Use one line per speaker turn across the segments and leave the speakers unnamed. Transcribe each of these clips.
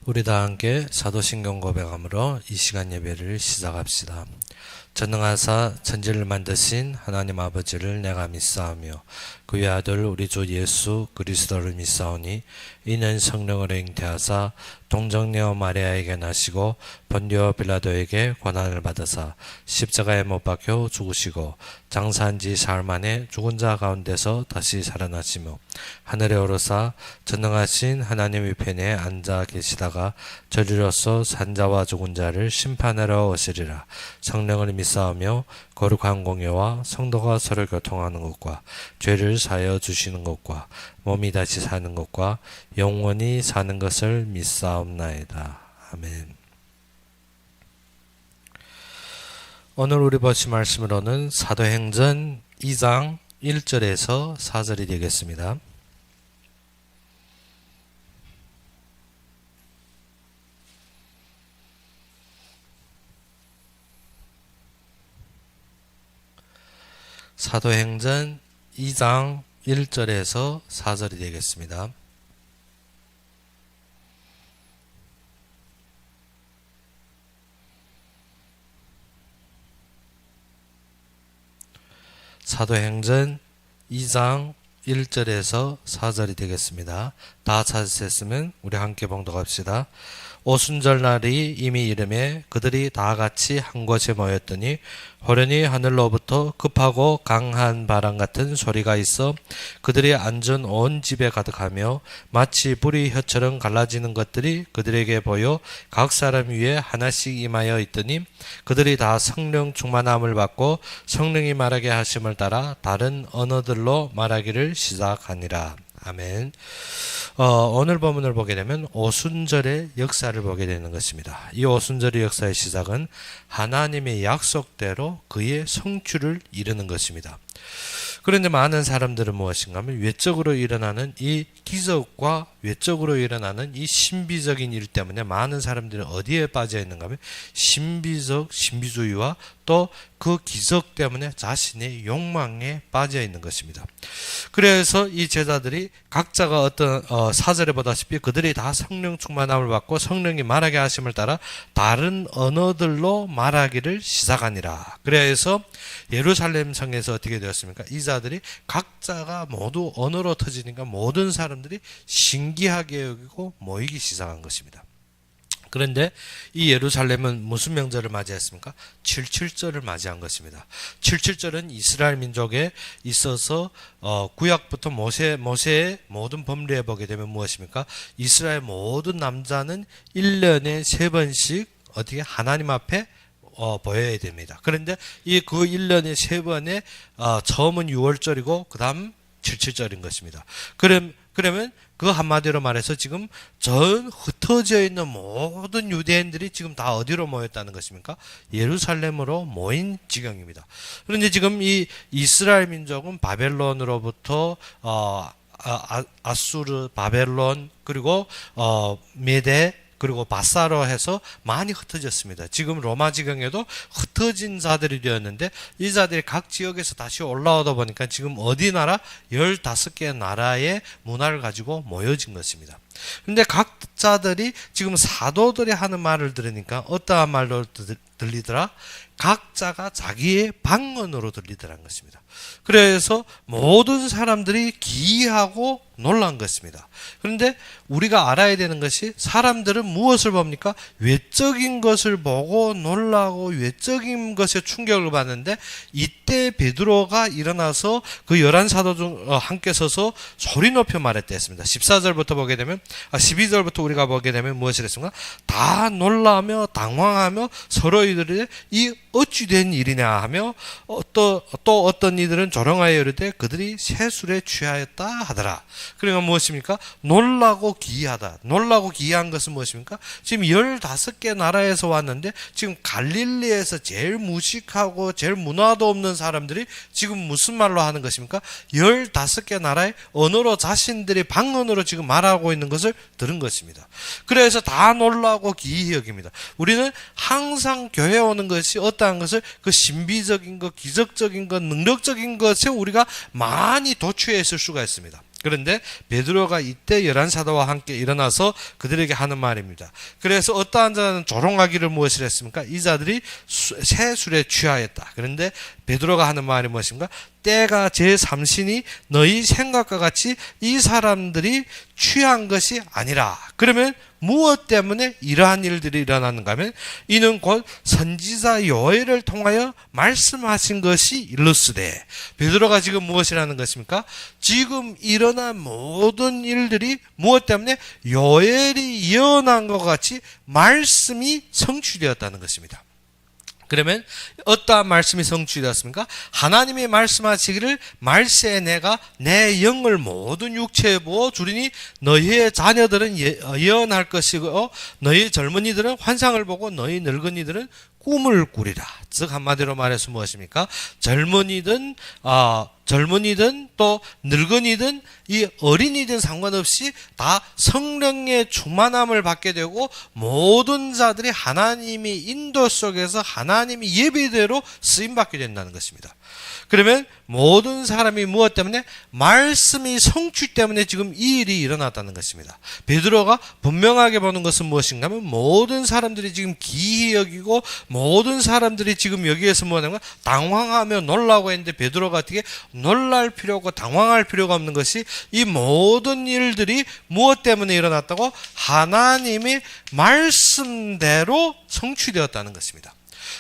우리 다 함께 사도신경 고백함으로 이 시간 예배를 시작합시다. 전능하사 천지를 만드신 하나님 아버지를 내가 믿사오며 그의 아들 우리 주 예수 그리스도를 믿사오니 이는 성령을 잉태하사 동정녀 마리아에게 나시고 본디오 빌라도에게 고난을 받으사 십자가에 못 박혀 죽으시고 장사한 지 사흘 만에 죽은 자 가운데서 다시 살아나시며 하늘에 오르사 전능하신 하나님 우편에 앉아 계시다가 저리로서 산자와 죽은 자를 심판하러 오시리라. 성령을 믿사오며 거룩한 공예와 성도가 서로 교통하는 것과 죄를 사하여 주시는 것과 몸이 다시 사는 것과 영원히 사는 것을 믿사옵나이다. 아멘. 오늘 우리 보실 말씀으로는 사도행전 2장 1절에서 4절이 되겠습니다. 사도행전 2장 1절에서 4절이 되겠습니다. 사도행전 2장 1절에서 4절이 되겠습니다. 다 찾으셨으면 우리 함께 봉독합시다. 오순절 날이 이미 이름에 그들이 다 같이 한 곳에 모였더니 호련히 하늘로부터 급하고 강한 바람 같은 소리가 있어 그들이 앉은 온 집에 가득하며 마치 불이 혀처럼 갈라지는 것들이 그들에게 보여 각 사람 위에 하나씩 임하여 있더니 그들이 다 성령 충만함을 받고 성령이 말하게 하심을 따라 다른 언어들로 말하기를 시작하니라. 아멘. 오늘 본문을 보게 되면 오순절의 역사를 보게 되는 것입니다. 이 오순절의 역사의 시작은 하나님의 약속대로 그의 성취를 이루는 것입니다. 그런데 많은 사람들은 무엇인가 하면 외적으로 일어나는 이 기적과 외적으로 일어나는 이 신비적인 일 때문에 많은 사람들이 어디에 빠져 있는가 하면 신비주의와 또 그 기적 때문에 자신의 욕망에 빠져 있는 것입니다. 그래서 이 제자들이 각자가 어떤 사절에 보다시피 그들이 다 성령 충만함을 받고 성령이 말하게 하심을 따라 다른 언어들로 말하기를 시작하니라. 그래서 예루살렘 성에서 어떻게 되었습니까? 이 자들이 각자가 모두 언어로 터지니까 모든 사람들이 신기하게 여기고 모이기 시작한 것입니다. 그런데 이 예루살렘은 무슨 명절을 맞이했습니까? 77절을 맞이한 것입니다. 77절은 이스라엘 민족에 있어서 구약부터 모세의 모든 법례에 보게 되면 무엇입니까? 이스라엘 모든 남자는 1년에 3번씩 어떻게 하나님 앞에 보여야 됩니다. 그런데 이 그 1년에 3번에 처음은 6월절이고 그 다음 77절인 것입니다. 그러면 그 한마디로 말해서 지금 전 흩어져 있는 모든 유대인들이 지금 다 어디로 모였다는 것입니까? 예루살렘으로 모인 지경입니다. 그런데 지금 이 이스라엘 민족은 바벨론으로부터 아수르, 바벨론, 그리고 메대, 그리고 바사로 해서 많이 흩어졌습니다. 지금 로마 지경에도 흩어진 자들이 되었는데 이 자들이 각 지역에서 다시 올라오다 보니까 지금 어디 나라? 15개 나라의 문화를 가지고 모여진 것입니다. 그런데 각자들이 지금 사도들이 하는 말을 들으니까 어떠한 말로 들리더라? 각자가 자기의 방언으로 들리더라는 것입니다. 그래서 모든 사람들이 기이하고 놀란 것입니다. 그런데 우리가 알아야 되는 것이 사람들은 무엇을 봅니까? 외적인 것을 보고 놀라고 외적인 것에 충격을 받는데 이때 베드로가 일어나서 그 11사도 중 함께 서서 소리 높여 말했다 했습니다. 14절부터 보게 되면 12절부터 우리가 보게 되면 무엇을 했습니까? 다 놀라며 당황하며 서로 이들이 이 어찌 된 일이냐 하며 또 어떤 이들은 조롱하여 이르되 그들이 새술에 취하였다 하더라. 그러니까 무엇입니까? 놀라고 기이하다. 놀라고 기이한 것은 무엇입니까? 지금 15개 나라에서 왔는데 지금 갈릴리에서 제일 무식하고 제일 문화도 없는 사람들이 지금 무슨 말로 하는 것입니까? 15개 나라의 언어로 자신들이 방언으로 지금 말하고 있는 것을 들은 것입니다. 그래서 다 놀라고 기이히 여깁니다. 우리는 항상 교회에 오는 것이 어떠한 것을 그 신비적인 것, 기적적인 것, 능력적인 것에 우리가 많이 도취해 있을 수가 있습니다. 그런데 베드로가 이때 열한 사도와 함께 일어나서 그들에게 하는 말입니다. 그래서 어떠한 자는 조롱하기를 무엇을 했습니까? 이 자들이 새 술에 취하였다. 그런데 베드로가 하는 말이 무엇인가? 때가 제3신이 너희 생각과 같이 이 사람들이 취한 것이 아니라. 그러면 무엇 때문에 이러한 일들이 일어나는가 하면 이는 곧 선지자 요엘을 통하여 말씀하신 것이 일루스되. 베드로가 지금 무엇이라는 것입니까? 지금 일어난 모든 일들이 무엇 때문에 요엘이 예언한 것 같이 말씀이 성취되었다는 것입니다. 그러면 어떠한 말씀이 성취되었습니까? 하나님이 말씀하시기를 말세에 내가 내 영을 모든 육체에 부어 주리니 너희의 자녀들은 예언할 것이고 너희 젊은이들은 환상을 보고 너희 늙은이들은 꿈을 꾸리라. 즉 한마디로 말해서 무엇입니까? 젊은이든 또 늙은이든 이 어린이든 상관없이 다 성령의 충만함을 받게 되고 모든 자들이 하나님의 인도 속에서 하나님의 예배대로 쓰임받게 된다는 것입니다. 그러면 모든 사람이 무엇 때문에? 말씀이 성취 때문에 지금 이 일이 일어났다는 것입니다. 베드로가 분명하게 보는 것은 무엇인가 하면 모든 사람들이 지금 기이 여기고 모든 사람들이 지금 여기에서 뭐냐면 당황하며 놀라고 했는데 베드로가 어떻게 놀랄 필요가 당황할 필요가 없는 것이 이 모든 일들이 무엇 때문에 일어났다고? 하나님의 말씀대로 성취되었다는 것입니다.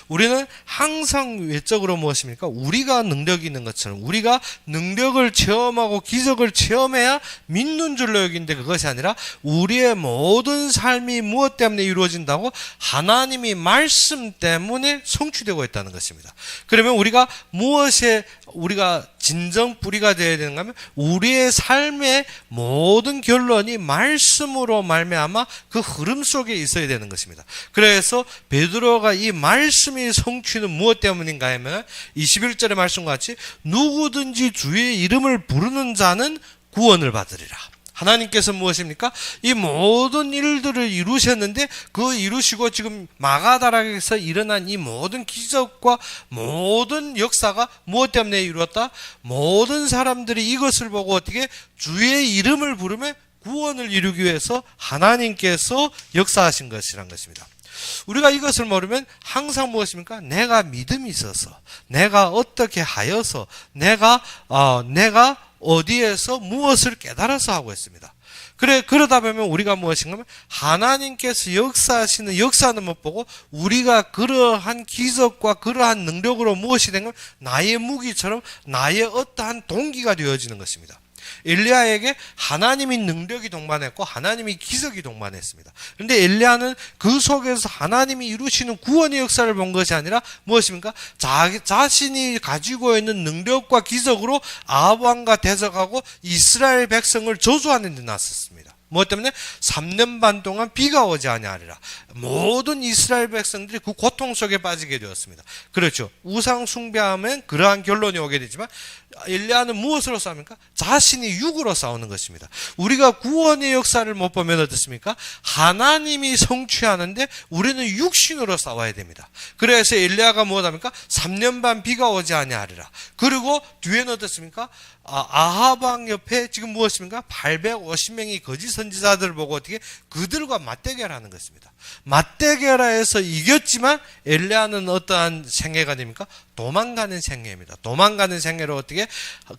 우리는 항상 외적으로 무엇입니까? 우리가 능력이 있는 것처럼 우리가 능력을 체험하고 기적을 체험해야 믿는 줄로 여기는데 그것이 아니라 우리의 모든 삶이 무엇 때문에 이루어진다고? 하나님이 말씀 때문에 성취되고 있다는 것입니다. 그러면 우리가 무엇에 우리가 진정 뿌리가 되어야 되는가 하면 우리의 삶의 모든 결론이 말씀으로 말미암아 그 흐름 속에 있어야 되는 것입니다. 그래서 베드로가 이 말씀이 성취는 무엇 때문인가 하면 21절의 말씀과 같이 누구든지 주의 이름을 부르는 자는 구원을 받으리라. 하나님께서 무엇입니까? 이 모든 일들을 이루셨는데 그 이루시고 지금 마가다락에서 일어난 이 모든 기적과 모든 역사가 무엇 때문에 이루었다? 모든 사람들이 이것을 보고 어떻게 주의 이름을 부르면 구원을 이루기 위해서 하나님께서 역사하신 것이란 것입니다. 우리가 이것을 모르면 항상 무엇입니까? 내가 믿음이 있어서, 내가 어떻게 하여서, 내가 어디에서 무엇을 깨달아서 하고 있습니다. 그러다 보면 우리가 무엇인가 하면 하나님께서 역사하시는 역사는 못 보고 우리가 그러한 기적과 그러한 능력으로 무엇이 된 건 나의 무기처럼 나의 어떠한 동기가 되어지는 것입니다. 엘리야에게 하나님이 능력이 동반했고 하나님이 기적이 동반했습니다. 그런데 엘리야는 그 속에서 하나님이 이루시는 구원의 역사를 본 것이 아니라 무엇입니까? 자신이 가지고 있는 능력과 기적으로 아합 왕과 대적하고 이스라엘 백성을 저주하는 데 나섰습니다. 무엇 때문에? 3년 반 동안 비가 오지 아니하리라. 모든 이스라엘 백성들이 그 고통 속에 빠지게 되었습니다. 그렇죠. 우상 숭배하면 그러한 결론이 오게 되지만 엘리야는 무엇으로 싸웁니까? 자신이 육으로 싸우는 것입니다. 우리가 구원의 역사를 못 보면 어떻습니까? 하나님이 성취하는데 우리는 육신으로 싸워야 됩니다. 그래서 엘리야가 무엇합니까? 3년 반 비가 오지 아니하리라. 그리고 뒤에는 어떻습니까? 아합 왕 옆에 지금 무엇입니까? 850명이 거짓 선지자들을 보고 어떻게 그들과 맞대결하는 것입니다. 맞대결해서 이겼지만 엘리야는 어떠한 생애가 됩니까? 도망가는 생애입니다. 도망가는 생애로 어떻게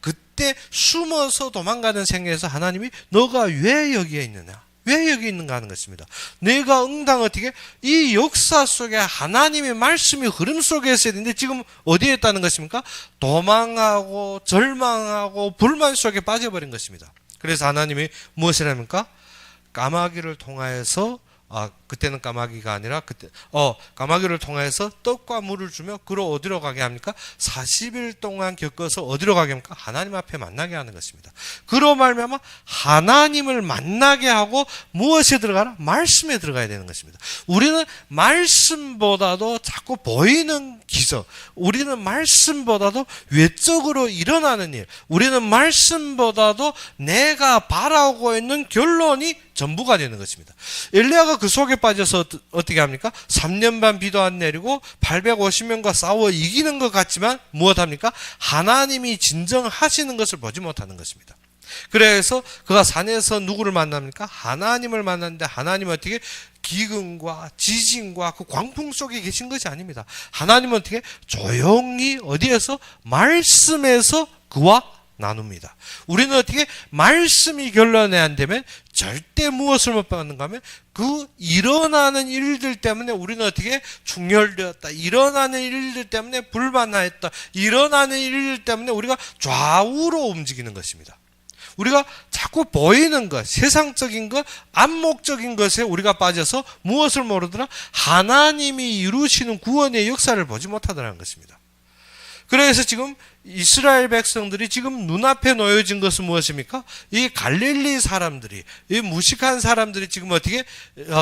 그때 숨어서 도망가는 생애에서 하나님이 너가 왜 여기에 있느냐? 왜 여기 있는가 하는 것입니다. 내가 응당 어떻게 이 역사 속에 하나님의 말씀이 흐름 속에 있어야 되는데 지금 어디에 있다는 것입니까? 도망하고 절망하고 불만 속에 빠져버린 것입니다. 그래서 하나님이 무엇을 합니까? 까마귀를 통하여서 그때는 까마귀가 아니라 까마귀를 통해서 떡과 물을 주며 그로 어디로 가게 합니까? 40일 동안 겪어서 어디로 가게 합니까? 하나님 앞에 만나게 하는 것입니다. 그로 말미암아 하나님을 만나게 하고 무엇에 들어가라? 말씀에 들어가야 되는 것입니다. 우리는 말씀보다도 자꾸 보이는 기적, 우리는 말씀보다도 외적으로 일어나는 일, 우리는 말씀보다도 내가 바라고 있는 결론이 전부가 되는 것입니다. 엘리야가 그 속에 빠져서 어떻게 합니까? 3년 반 비도 안 내리고 850명과 싸워 이기는 것 같지만 무엇합니까? 하나님이 진정 하시는 것을 보지 못하는 것입니다. 그래서 그가 산에서 누구를 만납니까? 하나님을 만났는데 하나님은 어떻게 기근과 지진과 그 광풍 속에 계신 것이 아닙니다. 하나님은 어떻게 조용히 어디에서? 말씀에서 그와 나눕니다. 우리는 어떻게 말씀이 결론이 안 되면 절대 무엇을 못 받는가 하면 그 일어나는 일들 때문에 우리는 어떻게 충혈되었다. 일어나는 일들 때문에 불만하였다. 일어나는 일들 때문에 우리가 좌우로 움직이는 것입니다. 우리가 자꾸 보이는 것, 세상적인 것, 안목적인 것에 우리가 빠져서 무엇을 모르더라? 하나님이 이루시는 구원의 역사를 보지 못하더라는 것입니다. 그래서 지금 이스라엘 백성들이 지금 눈앞에 놓여진 것은 무엇입니까? 이 갈릴리 사람들이, 이 무식한 사람들이 지금 어떻게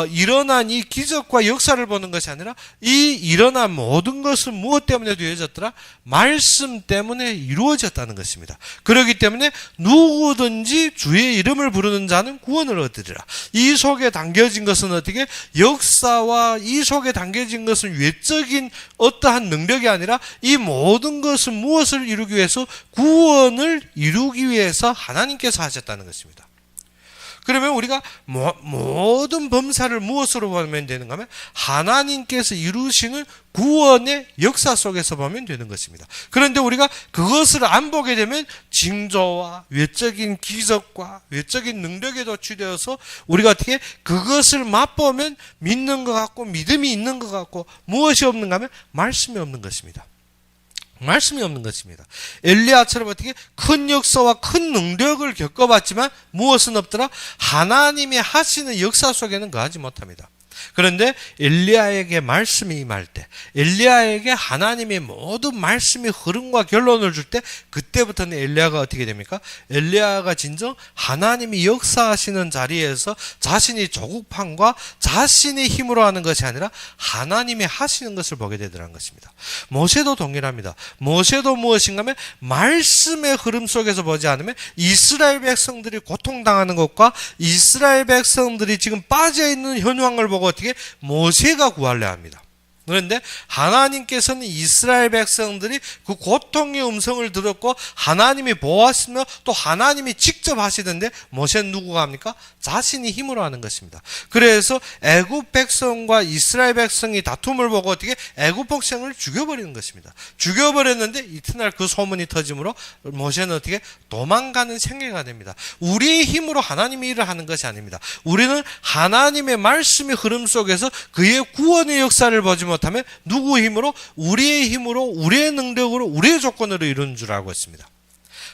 일어난 이 기적과 역사를 보는 것이 아니라 이 일어난 모든 것은 무엇 때문에 되어졌더라? 말씀 때문에 이루어졌다는 것입니다. 그렇기 때문에 누구든지 주의 이름을 부르는 자는 구원을 얻으리라. 이 속에 담겨진 것은 어떻게? 역사와 이 속에 담겨진 것은 외적인 어떠한 능력이 아니라 이 모든 것은 무엇을 이루기 위해서? 구원을 이루기 위해서 하나님께서 하셨다는 것입니다. 그러면 우리가 모든 범사를 무엇으로 보면 되는가 하면 하나님께서 이루시는 구원의 역사 속에서 보면 되는 것입니다. 그런데 우리가 그것을 안 보게 되면 징조와 외적인 기적과 외적인 능력에 도취되어서 우리가 어떻게 그것을 맛보면 믿는 것 같고 믿음이 있는 것 같고 무엇이 없는가 하면 말씀이 없는 것입니다. 말씀이 없는 것입니다. 엘리야처럼 어떻게 큰 역사와 큰 능력을 겪어봤지만 무엇은 없더라? 하나님이 하시는 역사 속에는 거하지 못합니다. 그런데 엘리야에게 말씀이 임할 때, 엘리야에게 하나님의 모든 말씀이 흐름과 결론을 줄 때, 그때부터는 엘리야가 어떻게 됩니까? 엘리야가 진정 하나님이 역사하시는 자리에서 자신이 조급함과 자신의 힘으로 하는 것이 아니라 하나님이 하시는 것을 보게 되더라는 것입니다. 모세도 동일합니다. 모세도 무엇인가 하면 말씀의 흐름 속에서 보지 않으면 이스라엘 백성들이 고통당하는 것과 이스라엘 백성들이 지금 빠져있는 현황을 보고 어떻게 모세가 구하려 합니다. 그런데 하나님께서는 이스라엘 백성들이 그 고통의 음성을 들었고 하나님이 보았으며 또 하나님이 직접 하시던데 모세는 누구가 합니까? 자신이 힘으로 하는 것입니다. 그래서 애굽 백성과 이스라엘 백성이 다툼을 보고 어떻게 애굽 백성을 죽여버리는 것입니다. 죽여버렸는데 이튿날 그 소문이 터짐으로 모세는 어떻게 도망가는 생애가 됩니다. 우리의 힘으로 하나님의 일을 하는 것이 아닙니다. 우리는 하나님의 말씀의 흐름 속에서 그의 구원의 역사를 보지 못하면 누구의 힘으로? 우리의 힘으로, 우리의 능력으로, 우리의 조건으로 이루는 줄 알고 있습니다.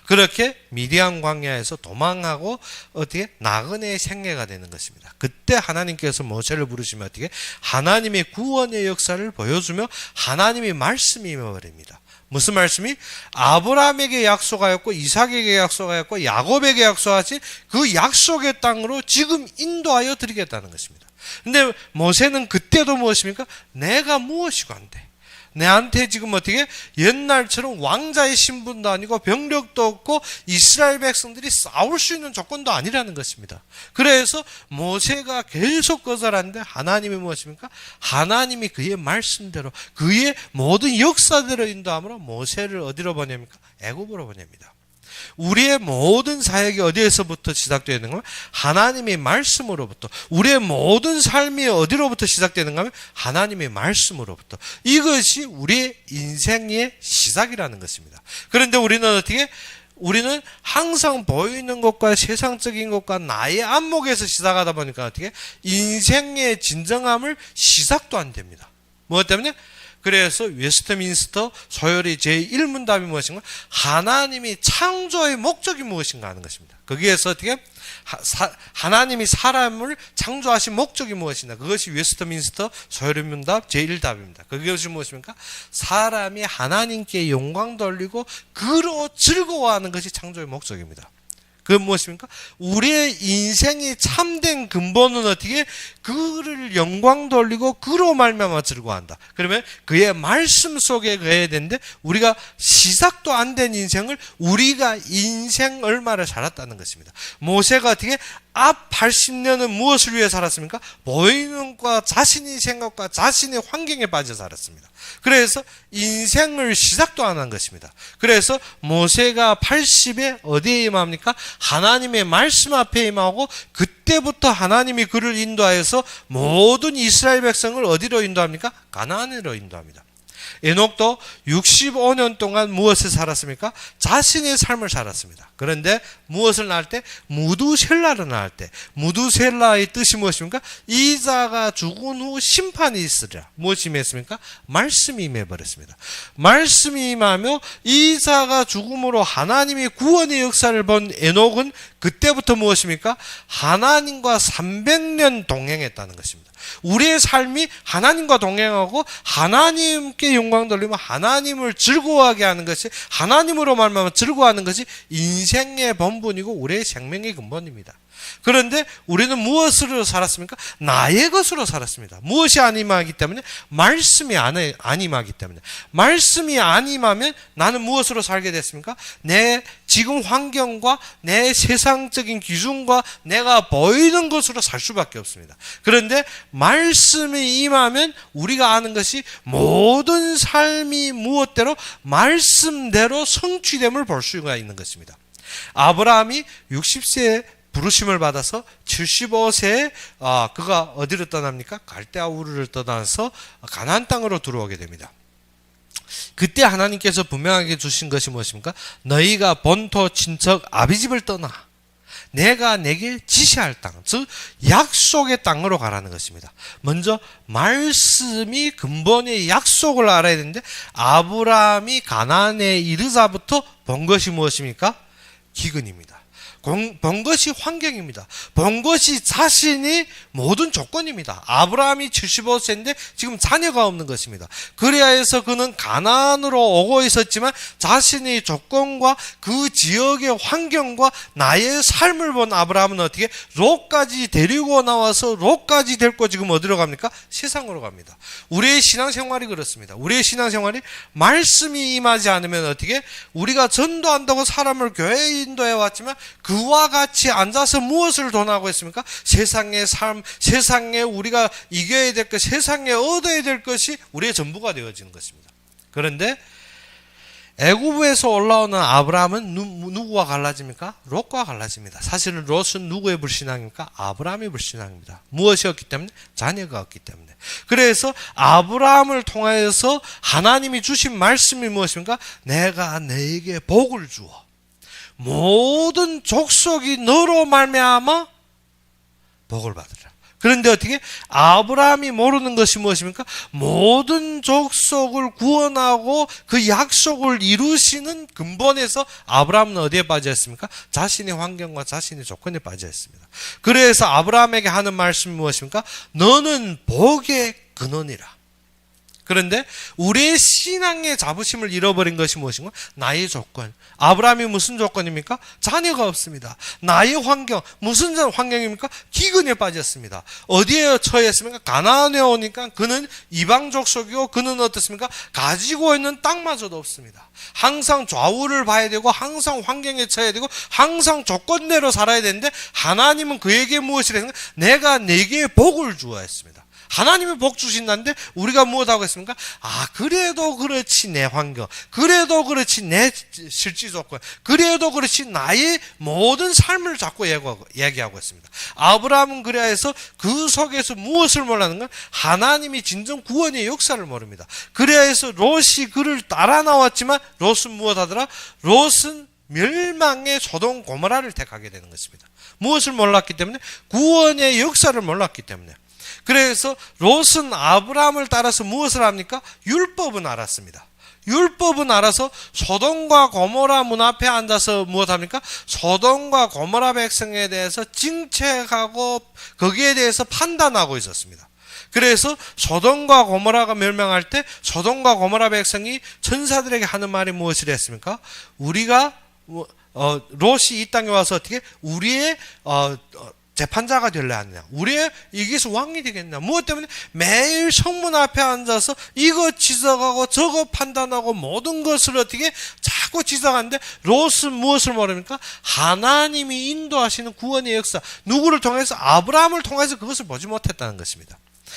그렇게 미디안 광야에서 도망하고 어떻게 나그네의 생애가 되는 것입니다. 그때 하나님께서 모세를 부르시면 어떻게 하나님의 구원의 역사를 보여주며 하나님의 말씀이 임해버립니다. 무슨 말씀이? 아브라함에게 약속하였고 이삭에게 약속하였고 야곱에게 약속하신 그 약속의 땅으로 지금 인도하여 드리겠다는 것입니다. 근데 모세는 그때도 무엇입니까? 내가 무엇이고 한데 내한테 지금 어떻게 옛날처럼 왕자의 신분도 아니고 병력도 없고 이스라엘 백성들이 싸울 수 있는 조건도 아니라는 것입니다. 그래서 모세가 계속 거절하는데 하나님이 무엇입니까? 하나님이 그의 말씀대로 그의 모든 역사대로 인도함으로 모세를 어디로 보냅니까? 애굽으로 보냅니다. 우리의 모든 사역이 어디에서부터 시작되는가 하면 하나님의 말씀으로부터, 우리의 모든 삶이 어디로부터 시작되는가 하면 하나님의 말씀으로부터. 이것이 우리의 인생의 시작이라는 것입니다. 그런데 우리는 어떻게? 우리는 항상 보이는 것과 세상적인 것과 나의 안목에서 시작하다 보니까 어떻게? 인생의 진정함을 시작도 안 됩니다. 무엇 때문에? 그래서 웨스트민스터 소열의 제1문답이 무엇인가? 하나님이 창조의 목적이 무엇인가 하는 것입니다. 거기에서 어떻게? 하나님이 사람을 창조하신 목적이 무엇이냐? 그것이 웨스트민스터 소열의 문답 제1답입니다. 그것이 무엇입니까? 사람이 하나님께 영광 돌리고 그로 즐거워하는 것이 창조의 목적입니다. 그건 무엇입니까? 우리의 인생이 참된 근본은 어떻게? 그를 영광 돌리고 그로 말미암아 즐거워한다. 그러면 그의 말씀 속에 거해야 되는데 우리가 시작도 안 된 인생을 우리가 인생 얼마를 살았다는 것입니다. 모세가 어떻게 앞 80년은 무엇을 위해 살았습니까? 보이는 것과 자신의 생각과 자신의 환경에 빠져 살았습니다. 그래서 인생을 시작도 안 한 것입니다. 그래서 모세가 80에 어디에 임합니까? 하나님의 말씀 앞에 임하고 그때부터 하나님이 그를 인도하여서 모든 이스라엘 백성을 어디로 인도합니까? 가나안으로 인도합니다. 에녹도 65년 동안 무엇을 살았습니까? 자신의 삶을 살았습니다. 그런데 무엇을 낳을 때? 무두셀라를 낳을 때. 무두셀라의 뜻이 무엇입니까? 이자가 죽은 후 심판이 있으리라. 무엇이 임했습니까? 말씀이 임해버렸습니다. 말씀이 임하며 이자가 죽음으로 하나님이 구원의 역사를 본 에녹은 그때부터 무엇입니까? 하나님과 300년 동행했다는 것입니다. 우리의 삶이 하나님과 동행하고 하나님께 영광 돌리며 하나님을 즐거워하게 하는 것이, 하나님으로 말미암아 즐거워하는 것이 인생의 본분이고 우리의 생명의 근본입니다. 그런데 우리는 무엇으로 살았습니까? 나의 것으로 살았습니다. 무엇이 안 임하기 때문에? 말씀이 안 임하기 때문에. 말씀이 안 임하면 나는 무엇으로 살게 됐습니까? 내 지금 환경과 내 세상적인 기준과 내가 보이는 것으로 살 수밖에 없습니다. 그런데 말씀이 임하면 우리가 아는 것이 모든 삶이 무엇대로? 말씀대로 성취됨을 볼 수가 있는 것입니다. 아브라함이 60세에 부르심을 받아서 75세에 그가 어디로 떠납니까? 갈대아 우르를 떠나서 가나안 땅으로 들어오게 됩니다. 그때 하나님께서 분명하게 주신 것이 무엇입니까? 너희가 본토 친척 아비집을 떠나 내가 내게 지시할 땅, 즉 약속의 땅으로 가라는 것입니다. 먼저 말씀이 근본의 약속을 알아야 되는데 아브라함이 가나안에 이르자부터 본 것이 무엇입니까? 기근입니다. 본 것이 환경입니다. 본 것이 자신이 모든 조건입니다. 아브라함이 75세인데 지금 자녀가 없는 것입니다. 그래야 해서 그는 가나안으로 오고 있었지만 자신의 조건과 그 지역의 환경과 나의 삶을 본 아브라함은 어떻게 롯까지 데리고 나와서 롯까지 데리고 지금 어디로 갑니까? 세상으로 갑니다. 우리의 신앙생활이 그렇습니다. 우리의 신앙생활이 말씀이 임하지 않으면 어떻게? 우리가 전도한다고 사람을 교회에 인도해 왔지만 그와 같이 앉아서 무엇을 돈하고 있습니까? 세상의 삶, 세상에 우리가 이겨야 될 것, 세상에 얻어야 될 것이 우리의 전부가 되어지는 것입니다. 그런데 애굽에서 올라오는 아브라함은 누구와 갈라집니까? 롯과 갈라집니다. 사실은 롯은 누구의 불신앙입니까? 아브라함의 불신앙입니다. 무엇이었기 때문에? 자녀가 없기 때문에. 그래서 아브라함을 통하여서 하나님이 주신 말씀이 무엇입니까? 내가 너에게 복을 주어 모든 족속이 너로 말미암아 복을 받으라. 그런데 어떻게? 아브라함이 모르는 것이 무엇입니까? 모든 족속을 구원하고 그 약속을 이루시는 근본에서 아브라함은 어디에 빠져 있습니까? 자신의 환경과 자신의 조건에 빠져 있습니다. 그래서 아브라함에게 하는 말씀이 무엇입니까? 너는 복의 근원이라. 그런데 우리의 신앙의 자부심을 잃어버린 것이 무엇인가? 나의 조건. 아브라함이 무슨 조건입니까? 자녀가 없습니다. 나의 환경. 무슨 환경입니까? 기근에 빠졌습니다. 어디에 처했습니까? 가나안에 오니까 그는 이방 족속이고 그는 어떻습니까? 가지고 있는 땅마저도 없습니다. 항상 좌우를 봐야 되고 항상 환경에 처해야 되고 항상 조건대로 살아야 되는데 하나님은 그에게 무엇을 했습니까? 내가 네게 복을 주어 했습니다. 하나님이 복 주신다는데 우리가 무엇하고 있습니까? 그래도 그렇지 내 환경, 그래도 그렇지 내 실지 조건, 그래도 그렇지 나의 모든 삶을 자꾸 얘기하고 있습니다. 아브라함은 그래야 해서 그 속에서 무엇을 몰랐는가? 하나님이 진정 구원의 역사를 모릅니다. 그래야 해서 롯이 그를 따라 나왔지만 롯은 무엇하더라? 롯은 멸망의 소돔 고모라를 택하게 되는 것입니다. 무엇을 몰랐기 때문에? 구원의 역사를 몰랐기 때문에. 그래서 롯은 아브라함을 따라서 무엇을 합니까? 율법은 알았습니다. 율법은 알아서 소돔과 고모라 문 앞에 앉아서 무엇합니까? 소돔과 고모라 백성에 대해서 징책하고 거기에 대해서 판단하고 있었습니다. 그래서 소돔과 고모라가 멸망할 때 소돔과 고모라 백성이 천사들에게 하는 말이 무엇이라 했습니까? 우리가 롯이 이 땅에 와서 어떻게 우리의 재판자가 될래 하느냐? 우리의 이기서 왕이 되겠냐? 무엇 때문에? 매일 성문 앞에 앉아서 이거 지적하고 저거 판단하고 모든 것을 어떻게 자꾸 지적하는데 롯은 무엇을 모릅니까? 하나님이 인도하시는 구원의 역사, 누구를 통해서? 아브라함을 통해서 그것을 보지 못했다는 것입니다.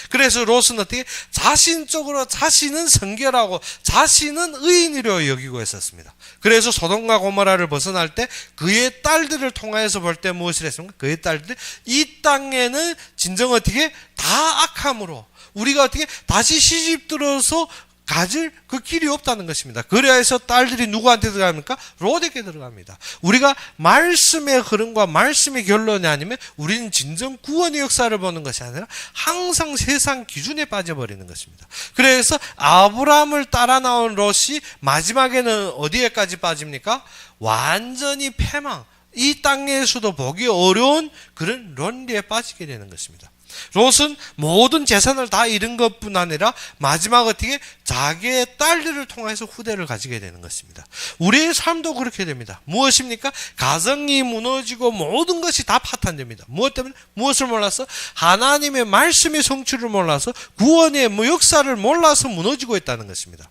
그래서 롯은 어떻게? 자신적으로 자신은 성결하고 자신은 의인이로 여기고 있었습니다. 그래서 소돔과 고모라를 벗어날 때 그의 딸들을 통해서 볼 때 무엇을 했습니까? 그의 딸들이 이 땅에는 진정 어떻게? 다 악함으로 우리가 어떻게 다시 시집 들어서 가질 그 길이 없다는 것입니다. 그래서 딸들이 누구한테 들어갑니까? 롯에게 들어갑니다. 우리가 말씀의 흐름과 말씀의 결론이 아니면 우리는 진정 구원의 역사를 보는 것이 아니라 항상 세상 기준에 빠져버리는 것입니다. 그래서 아브라함을 따라 나온 롯이 마지막에는 어디에까지 빠집니까? 완전히 패망, 이 땅에서도 보기 어려운 그런 론리에 빠지게 되는 것입니다. 롯은 모든 재산을 다 잃은 것뿐 아니라 마지막 어떻게 자기의 딸들을 통해서 후대를 가지게 되는 것입니다. 우리의 삶도 그렇게 됩니다. 무엇입니까? 가정이 무너지고 모든 것이 다 파탄됩니다. 무엇 때문에? 무엇을 몰라서? 하나님의 말씀의 성취를 몰라서 구원의 역사를 몰라서 무너지고 있다는 것입니다.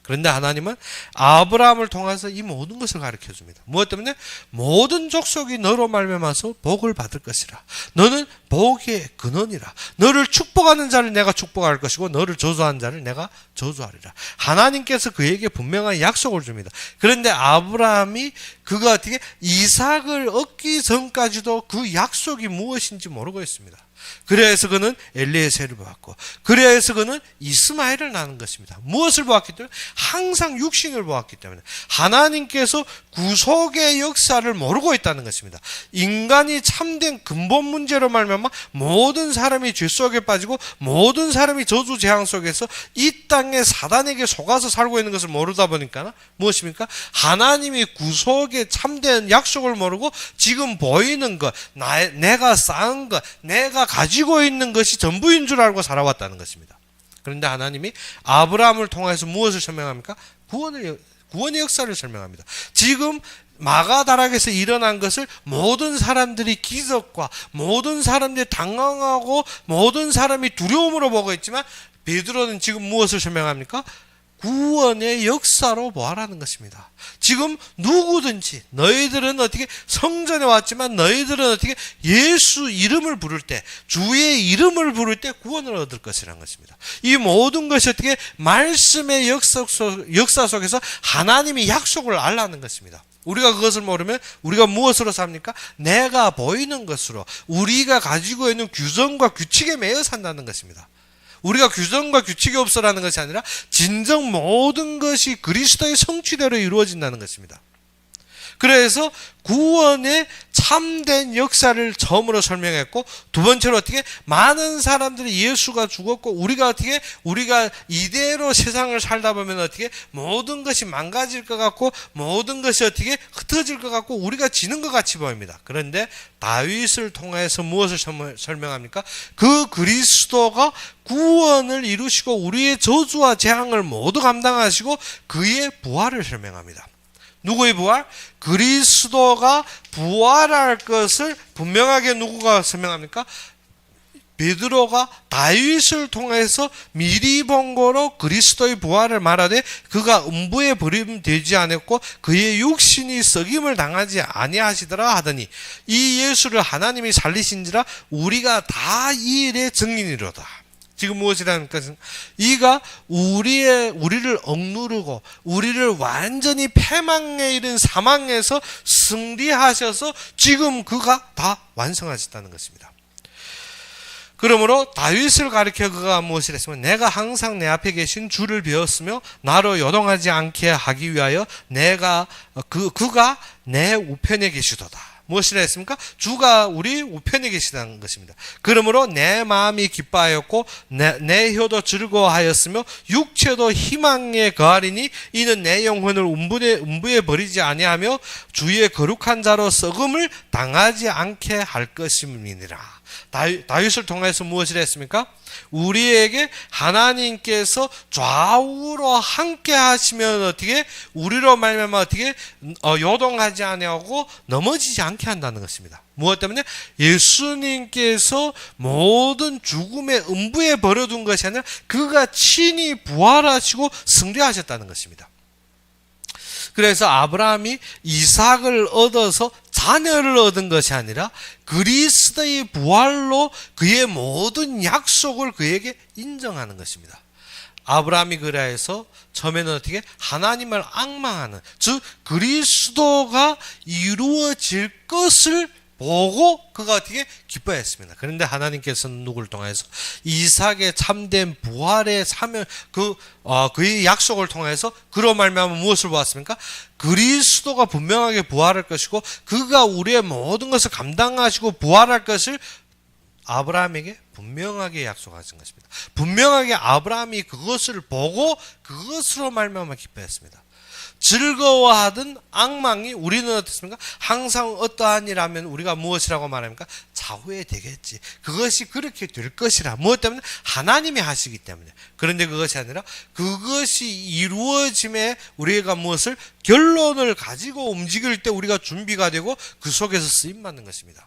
그런데 하나님은 아브라함을 통해서 이 모든 것을 가르쳐 줍니다. 무엇 때문에? 모든 족속이 너로 말미암아서 복을 받을 것이라. 너는 복의 근원이라. 너를 축복하는 자를 내가 축복할 것이고 너를 저주하는 자를 내가 저주하리라. 하나님께서 그에게 분명한 약속을 줍니다. 그런데 아브라함이 그가 어떻게 이삭을 얻기 전까지도 그 약속이 무엇인지 모르고 있습니다. 그래서 그는 엘리에셀을 보았고, 그래서 그는 이스마엘을 낳은 것입니다. 무엇을 보았기 때문에? 항상 육신을 보았기 때문에. 하나님께서 구속의 역사를 모르고 있다는 것입니다. 인간이 참된 근본 문제로 말미암아 모든 사람이 죄 속에 빠지고 모든 사람이 저주 재앙 속에서 이 땅에 사단에게 속아서 살고 있는 것을 모르다 보니까 무엇입니까? 하나님이 구속의 참된 약속을 모르고 지금 보이는 것, 내가 쌓은 것, 내가 가지고 있는 것이 전부인 줄 알고 살아왔다는 것입니다. 그런데 하나님이 아브라함을 통해서 무엇을 설명합니까? 구원의 역사를 설명합니다. 지금 마가다락에서 일어난 것을 모든 사람들이 기적과 모든 사람들이 당황하고 모든 사람이 두려움으로 보고 있지만 베드로는 지금 무엇을 설명합니까? 구원의 역사로 보아라는 것입니다. 지금 누구든지 너희들은 어떻게 성전에 왔지만 너희들은 어떻게 예수 이름을 부를 때 주의 이름을 부를 때 구원을 얻을 것이라는 것입니다. 이 모든 것이 어떻게 말씀의 역사 속에서 하나님이 약속을 알라는 것입니다. 우리가 그것을 모르면 우리가 무엇으로 삽니까? 내가 보이는 것으로 우리가 가지고 있는 규정과 규칙에 매여 산다는 것입니다. 우리가 규정과 규칙이 없어라는 것이 아니라 진정 모든 것이 그리스도의 성취대로 이루어진다는 것입니다. 그래서 구원의 참된 역사를 처음으로 설명했고, 두 번째로 어떻게 많은 사람들이 예수가 죽었고 우리가 이대로 세상을 살다 보면 어떻게 모든 것이 망가질 것 같고 모든 것이 어떻게 흩어질 것 같고 우리가 지는 것 같이 보입니다. 그런데 다윗을 통해서 무엇을 설명합니까? 그 그리스도가 구원을 이루시고 우리의 저주와 재앙을 모두 감당하시고 그의 부활을 설명합니다. 누구의 부활? 그리스도가 부활할 것을 분명하게 누구가 설명합니까? 베드로가 다윗을 통해서 미리 본 거로 그리스도의 부활을 말하되 그가 음부에 버림되지 않았고 그의 육신이 썩임을 당하지 아니하시더라 하더니 이 예수를 하나님이 살리신지라 우리가 다 이 일의 증인이로다. 지금 무엇이라는 것은 이가 우리를 억누르고 우리를 완전히 패망에 이른 사망에서 승리하셔서 지금 그가 다 완성하셨다는 것입니다. 그러므로 다윗을 가리켜 그가 무엇을 했으면 내가 항상 내 앞에 계신 주를 배웠으며 나로 요동하지 않게 하기 위하여 그가 내 우편에 계시도다. 무엇이라 했습니까? 주가 우리 우편에 계시다는 것입니다. 그러므로 내 마음이 기뻐하였고 내 혀도 즐거워하였으며 육체도 희망에 거하리니 이는 내 영혼을 음부에 버리지 아니하며 주의 거룩한 자로 썩음을 당하지 않게 할 것임이니라. 다윗을 통해서 무엇을 했습니까? 우리에게 하나님께서 좌우로 함께 하시면 어떻게 우리로 말미암아 어떻게 요동하지 아니하고 넘어지지 않게 한다는 것입니다. 무엇 때문에? 예수님께서 모든 죽음의 음부에 버려둔 것이 아니라 그가 친히 부활하시고 승리하셨다는 것입니다. 그래서 아브라함이 이삭을 얻어서 자녀를 얻은 것이 아니라 그리스도의 부활로 그의 모든 약속을 그에게 인정하는 것입니다. 아브라함이 그래서 처음에는 어떻게 하나님을 앙망하는, 즉 그리스도가 이루어질 것을 보고 그가 어떻게 기뻐했습니다. 그런데 하나님께서는 누구를 통해서 이삭의 참된 부활의 사명, 그의 약속을 통해서 그로 말미암아 무엇을 보았습니까? 그리스도가 분명하게 부활할 것이고 그가 우리의 모든 것을 감당하시고 부활할 것을 아브라함에게 분명하게 약속하신 것입니다. 분명하게 아브라함이 그것을 보고 그것으로 말미암아 기뻐했습니다. 즐거워하던 앙망이 우리는 어떻습니까? 항상 어떠한 일 하면 우리가 무엇이라고 말합니까? 좌우에 되겠지. 그것이 그렇게 될 것이라. 무엇 때문에? 하나님이 하시기 때문에. 그런데 그것이 아니라 그것이 이루어짐에 우리가 무엇을 결론을 가지고 움직일 때 우리가 준비가 되고 그 속에서 쓰임받는 것입니다.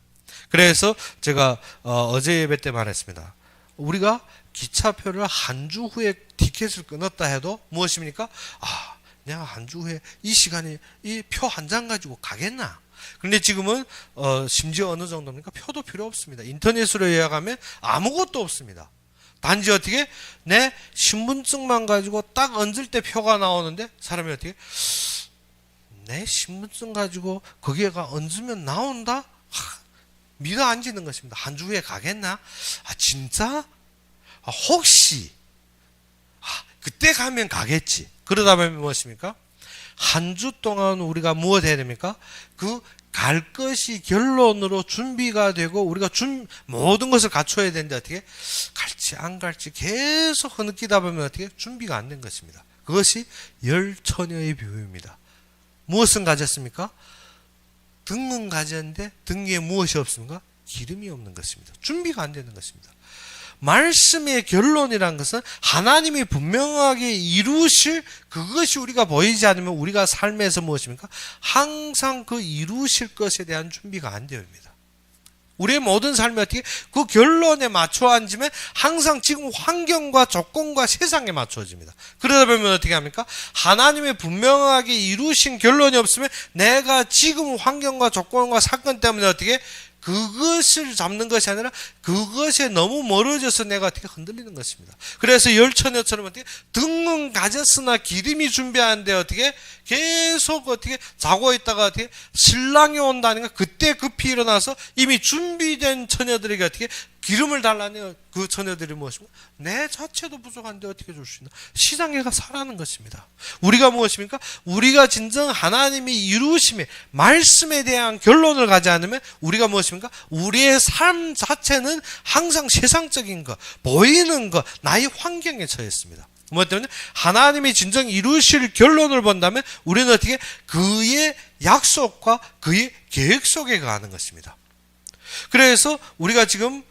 그래서 제가 어제 예배 때 말했습니다. 우리가 기차표를 한 주 후에 티켓을 끊었다 해도 무엇입니까? 내가 한 주 후에 이 시간에 이 표 한 장 가지고 가겠나? 그런데 지금은 심지어 어느 정도입니까? 표도 필요 없습니다. 인터넷으로 예약하면 아무것도 없습니다. 단지 어떻게 내 신분증만 가지고 딱 얹을 때 표가 나오는데 사람이 어떻게 내 신분증 가지고 거기에가 얹으면 나온다? 믿어 앉는 것입니다. 한 주 후에 가겠나? 진짜? 혹시 그때 가면 가겠지. 그러다 보면 무엇입니까? 한 주 동안 우리가 무엇 해야 됩니까? 그 갈 것이 결론으로 준비가 되고 우리가 모든 것을 갖춰야 되는데 어떻게? 갈지 안 갈지 계속 흐느끼다 보면 어떻게? 준비가 안 된 것입니다. 그것이 열처녀의 비유입니다. 무엇은 가졌습니까? 등은 가졌는데 등 위에 무엇이 없습니까? 기름이 없는 것입니다. 준비가 안 되는 것입니다. 말씀의 결론이란 것은 하나님이 분명하게 이루실 그것이 우리가 보이지 않으면 우리가 삶에서 무엇입니까? 항상 그 이루실 것에 대한 준비가 안 되어입니다. 우리의 모든 삶이 어떻게 그 결론에 맞춰 앉으면 항상 지금 환경과 조건과 세상에 맞춰집니다. 그러다 보면 어떻게 합니까? 하나님의 분명하게 이루신 결론이 없으면 내가 지금 환경과 조건과 사건 때문에 어떻게 그것을 잡는 것이 아니라 그것에 너무 멀어져서 내가 어떻게 흔들리는 것입니다. 그래서 열처녀처럼 어떻게 등은 가졌으나 기름이 준비하는데 어떻게 계속 어떻게 자고 있다가 어떻게 신랑이 온다니까 그때 급히 일어나서 이미 준비된 처녀들에게 어떻게 기름을 달라니 그 처녀들이 무엇입니까? 내 자체도 부족한데 어떻게 줄 수 있나? 시장에 가 사라는 것입니다. 우리가 무엇입니까? 우리가 진정 하나님이 이루심에 말씀에 대한 결론을 가지 않으면 우리가 무엇입니까? 우리의 삶 자체는 항상 세상적인 것, 보이는 것, 나의 환경에 처했습니다. 무엇 때문에? 하나님이 진정 이루실 결론을 본다면 우리는 어떻게 그의 약속과 그의 계획 속에 가는 것입니다. 그래서 우리가 지금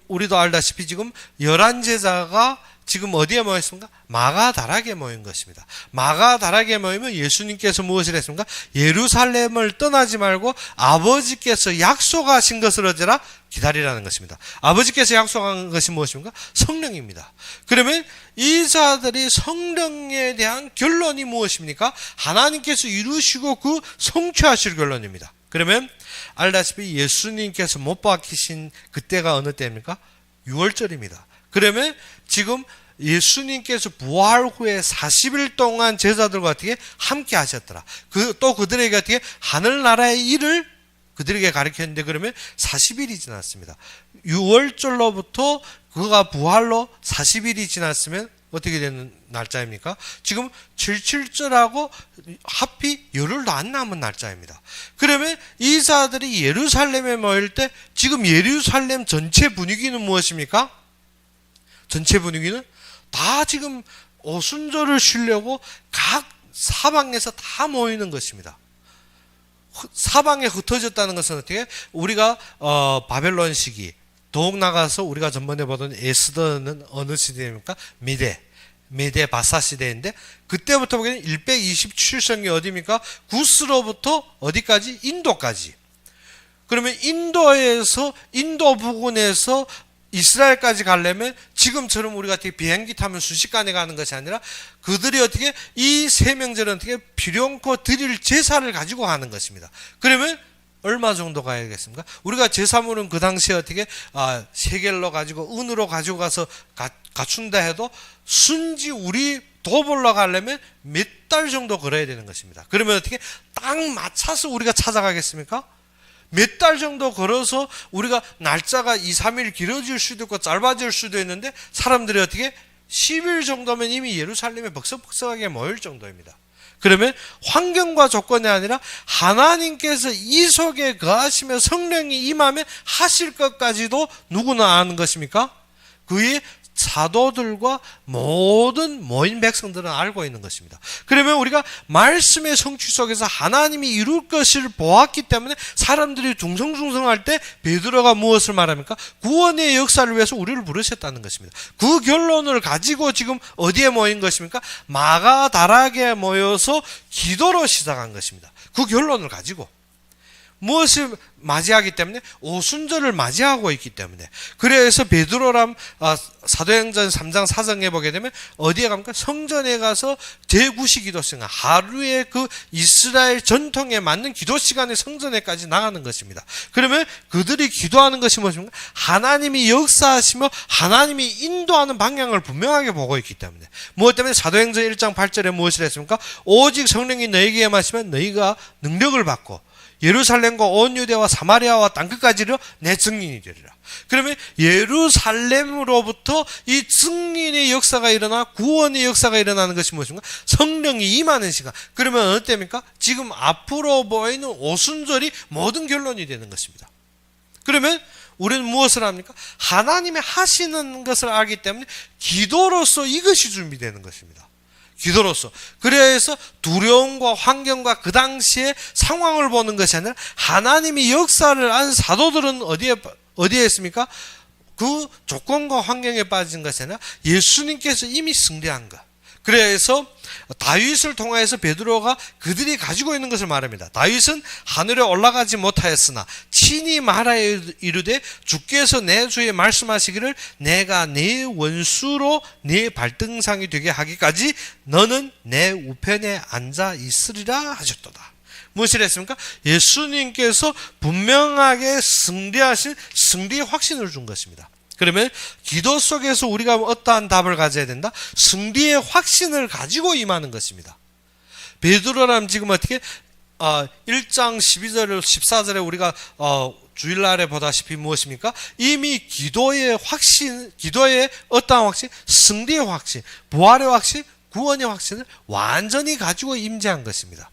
우리도 알다시피 지금 11제자가 지금 어디에 모였습니까? 마가다락에 모인 것입니다. 마가다락에 모이면 예수님께서 무엇을 했습니까? 예루살렘을 떠나지 말고 아버지께서 약속하신 것을 얻으라 기다리라는 것입니다. 아버지께서 약속한 것이 무엇입니까? 성령입니다. 그러면 이 자들이 성령에 대한 결론이 무엇입니까? 하나님께서 이루시고 그 성취하실 결론입니다. 그러면 알다시피 예수님께서 못 박히신 그때가 어느 때입니까? 6월절입니다. 그러면 지금 예수님께서 부활 후에 40일 동안 제자들과 어떻게 함께 하셨더라. 또 그들에게 어떻게 하늘나라의 일을 그들에게 가르쳤는데 그러면 40일이 지났습니다. 6월절로부터 그가 부활로 40일이 지났으면 어떻게 되는 날짜입니까? 지금 77절하고 하필 열흘도 안 남은 날짜입니다. 그러면 이 자들이 예루살렘에 모일 때 지금 예루살렘 전체 분위기는 무엇입니까? 전체 분위기는 다 지금 오순절을 쉬려고 각 사방에서 다 모이는 것입니다. 사방에 흩어졌다는 것은 어떻게 우리가 바벨론 시기 더욱 나가서 우리가 전번에 보던 에스더는 어느 시대입니까? 메대 바사 시대인데 그때부터 보기에는 127성이 어디입니까? 구스로부터 어디까지? 인도까지. 그러면 인도 부근에서 이스라엘까지 가려면 지금처럼 우리가 어떻게 비행기 타면 순식간에 가는 것이 아니라 그들이 어떻게 이 세명절은 어떻게 필요없고 드릴 제사를 가지고 가는 것입니다. 그러면 얼마 정도 가야겠습니까? 우리가 제사물은 그 당시에 어떻게 세겔로 가지고 은으로 가지고 가서 갖춘다 해도 순지 우리 도보러 가려면 몇 달 정도 걸어야 되는 것입니다. 그러면 어떻게 딱 맞춰서 우리가 찾아가겠습니까? 몇 달 정도 걸어서 우리가 날짜가 2, 3일 길어질 수도 있고 짧아질 수도 있는데 사람들이 어떻게 10일 정도면 이미 예루살렘에 벅석벅석하게 모일 정도입니다. 그러면 환경과 조건이 아니라 하나님께서 이 속에 거하시며 성령이 임하면 하실 것까지도 누구나 아는 것입니까? 그의 사도들과 모든 모인 백성들은 알고 있는 것입니다. 그러면 우리가 말씀의 성취 속에서 하나님이 이룰 것을 보았기 때문에 사람들이 둥성둥성할 때 베드로가 무엇을 말합니까? 구원의 역사를 위해서 우리를 부르셨다는 것입니다. 그 결론을 가지고 지금 어디에 모인 것입니까? 마가다락에 모여서 기도로 시작한 것입니다. 그 결론을 가지고 무엇을 맞이하기 때문에 오순절을 맞이하고 있기 때문에 그래서 베드로람 사도행전 3장 4장에 보게 되면 어디에 갑니까? 성전에 가서 제9시 기도 시간 하루에 그 이스라엘 전통에 맞는 기도 시간에 성전에까지 나가는 것입니다. 그러면 그들이 기도하는 것이 무엇입니까? 하나님이 역사하시며 하나님이 인도하는 방향을 분명하게 보고 있기 때문에 무엇 때문에 사도행전 1장 8절에 무엇을 했습니까? 오직 성령이 너희에게 임하시면 너희가 능력을 받고 예루살렘과 온 유대와 사마리아와 땅끝까지로 내 증인이 되리라. 그러면 예루살렘으로부터 이 증인의 역사가 일어나 구원의 역사가 일어나는 것이 무엇인가? 성령이 임하는 시간. 그러면 어느 때입니까? 지금 앞으로 보이는 오순절이 모든 결론이 되는 것입니다. 그러면 우리는 무엇을 합니까? 하나님이 하시는 것을 알기 때문에 기도로서 이것이 준비되는 것입니다. 기도로서. 그래서 두려움과 환경과 그 당시의 상황을 보는 것이 아니라 하나님이 역사를 한 사도들은 어디에 있습니까? 그 조건과 환경에 빠진 것이 아니라 예수님께서 이미 승리한 것. 그래서 다윗을 통하여서 베드로가 그들이 가지고 있는 것을 말합니다. 다윗은 하늘에 올라가지 못하였으나 친히 말하여 이르되 주께서 내 주에 말씀하시기를 내가 네 원수로 네 발등상이 되게 하기까지 너는 내 우편에 앉아 있으리라 하셨도다. 무엇을 했습니까? 예수님께서 분명하게 승리하신 승리의 확신을 준 것입니다. 그러면 기도 속에서 우리가 어떠한 답을 가져야 된다? 승리의 확신을 가지고 임하는 것입니다. 베드로라면 지금 어떻게 1장 12절 14절에 우리가 주일날에 보다시피 무엇입니까? 이미 기도의 확신, 기도의 어떠한 확신? 승리의 확신, 부활의 확신, 구원의 확신을 완전히 가지고 임재한 것입니다.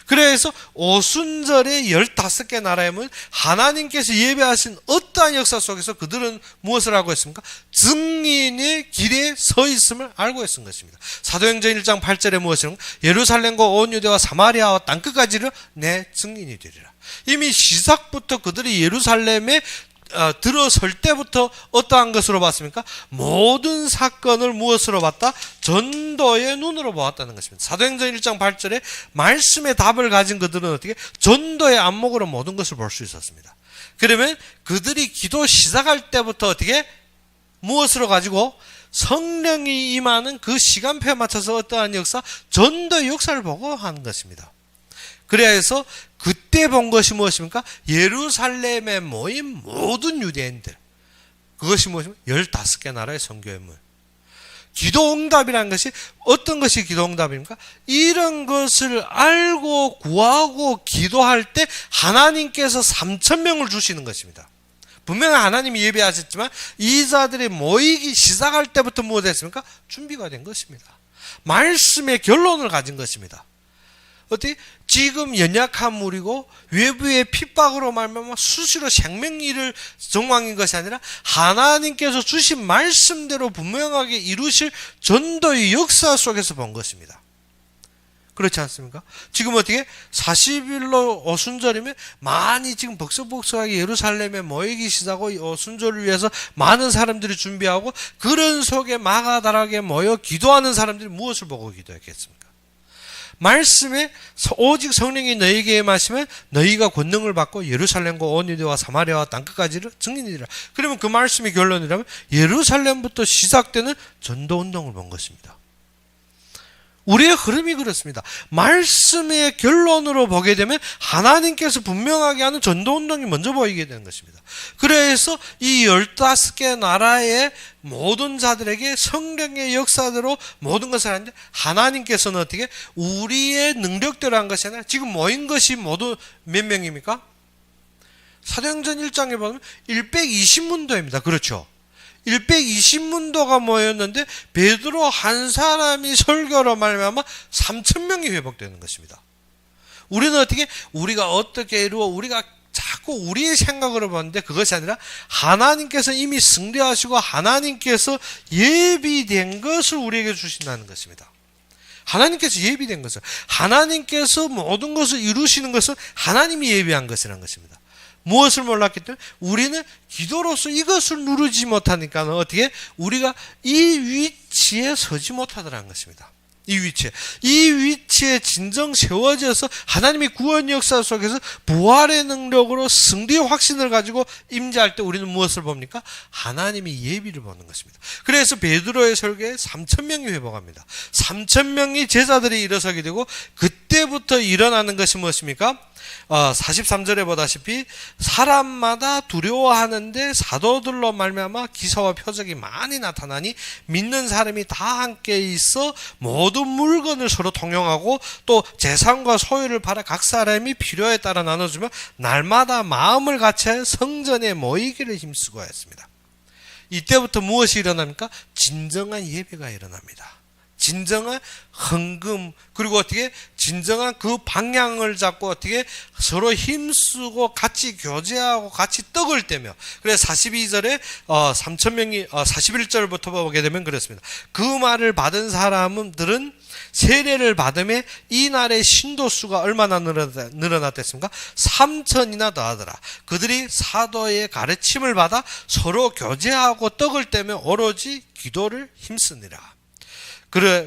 그래서 오순절의 15개 나라의 문 하나님께서 예배하신 어떠한 역사 속에서 그들은 무엇을 알고 있습니까? 증인의 길에 서 있음을 알고 있은 것입니다. 사도행전 1장 8절에 무엇입니까? 예루살렘과 온 유대와 사마리아와 땅끝까지를 내 증인이 되리라. 이미 시작부터 그들이 예루살렘에 들어설 때부터 어떠한 것으로 봤습니까? 모든 사건을 무엇으로 봤다? 전도의 눈으로 보았다는 것입니다. 사도행전 1장 8절에 말씀의 답을 가진 그들은 어떻게? 전도의 안목으로 모든 것을 볼 수 있었습니다. 그러면 그들이 기도 시작할 때부터 어떻게? 무엇으로 가지고? 성령이 임하는 그 시간표에 맞춰서 어떠한 역사? 전도의 역사를 보고 하는 것입니다. 그래서 그때 본 것이 무엇입니까? 예루살렘에 모인 모든 유대인들. 그것이 무엇입니까? 15개 나라의 선교회물. 기도응답이라는 것이 어떤 것이 기도응답입니까? 이런 것을 알고 구하고 기도할 때 하나님께서 3,000명을 주시는 것입니다. 분명히 하나님이 예배하셨지만 이 자들이 모이기 시작할 때부터 무엇 했습니까? 준비가 된 것입니다. 말씀의 결론을 가진 것입니다. 어떻게? 지금 연약한 무리고 외부의 핍박으로 말미암아 수시로 생명 잃을 정황인 것이 아니라 하나님께서 주신 말씀대로 분명하게 이루실 전도의 역사 속에서 본 것입니다. 그렇지 않습니까? 지금 어떻게 40일로 오순절이면 많이 지금 벅석벅석하게 예루살렘에 모이기 시작하고 오순절을 위해서 많은 사람들이 준비하고 그런 속에 마가다락에 모여 기도하는 사람들이 무엇을 보고 기도했겠습니까? 말씀에 오직 성령이 너희에게 임하시면 너희가 권능을 받고 예루살렘과 온 유대와 사마리아와 땅끝까지를 증인이라. 그러면 그 말씀의 결론이라면 예루살렘부터 시작되는 전도운동을 본 것입니다. 우리의 흐름이 그렇습니다. 말씀의 결론으로 보게 되면 하나님께서 분명하게 하는 전도운동이 먼저 보이게 되는 것입니다. 그래서 이 15개 나라의 모든 자들에게 성령의 역사대로 모든 것을 하는데 하나님께서는 어떻게 우리의 능력대로 한 것이 아니라 지금 모인 것이 모두 몇 명입니까? 사도행전 1장에 보면 120문도입니다. 그렇죠? 120문도가 모였는데 베드로 한 사람이 설교로 말미암아 3,000명이 회복되는 것입니다. 우리는 어떻게 우리가 어떻게 이루어 우리가 자꾸 우리의 생각으로 보는데 그것이 아니라 하나님께서 이미 승리하시고 하나님께서 예비된 것을 우리에게 주신다는 것입니다. 하나님께서 예비된 것을 하나님께서 모든 것을 이루시는 것은 하나님이 예비한 것이라는 것입니다. 무엇을 몰랐기 때문에 우리는 기도로서 이것을 누르지 못하니까 어떻게 우리가 이 위치에 서지 못하더라는 것입니다. 이 위치에 진정 세워져서 하나님의 구원 역사 속에서 부활의 능력으로 승리의 확신을 가지고 임재할 때 우리는 무엇을 봅니까? 하나님의 예비를 보는 것입니다. 그래서 베드로의 설교에 3,000명이 회복합니다. 3,000명이 제자들이 일어서게 되고 그때부터 일어나는 것이 무엇입니까? 43절에 보다시피 사람마다 두려워하는데 사도들로 말미암아 기사와 표적이 많이 나타나니 믿는 사람이 다 함께 있어 모든 물건을 서로 통용하고 또 재산과 소유를 팔아 각 사람이 필요에 따라 나눠주며 날마다 마음을 같이하여 성전에 모이기를 힘쓰고 했습니다. 이때부터 무엇이 일어납니까? 진정한 예배가 일어납니다. 진정한 헌금 그리고 어떻게 진정한 그 방향을 잡고 어떻게 서로 힘쓰고 같이 교제하고 같이 떡을 떼며 그래서 42절에 3,000명이 41절부터 보게 되면 그렇습니다. 그 말을 받은 사람들은 세례를 받음에 이날의 신도수가 얼마나 늘어났댔습니까? 3,000이나 더하더라. 그들이 사도의 가르침을 받아 서로 교제하고 떡을 떼며 오로지 기도를 힘쓰니라.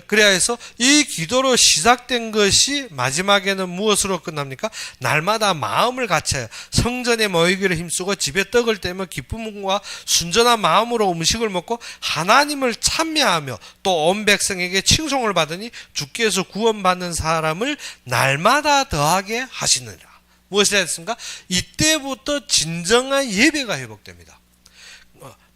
그래야 해서 이 기도로 시작된 것이 마지막에는 무엇으로 끝납니까? 날마다 마음을 같이하여 성전에 모이기를 힘쓰고 집에 떡을 떼며 기쁨과 순전한 마음으로 음식을 먹고 하나님을 찬미하며 또 온 백성에게 칭송을 받으니 주께서 구원받는 사람을 날마다 더하게 하시느니라. 무엇이 됐습니까? 이때부터 진정한 예배가 회복됩니다.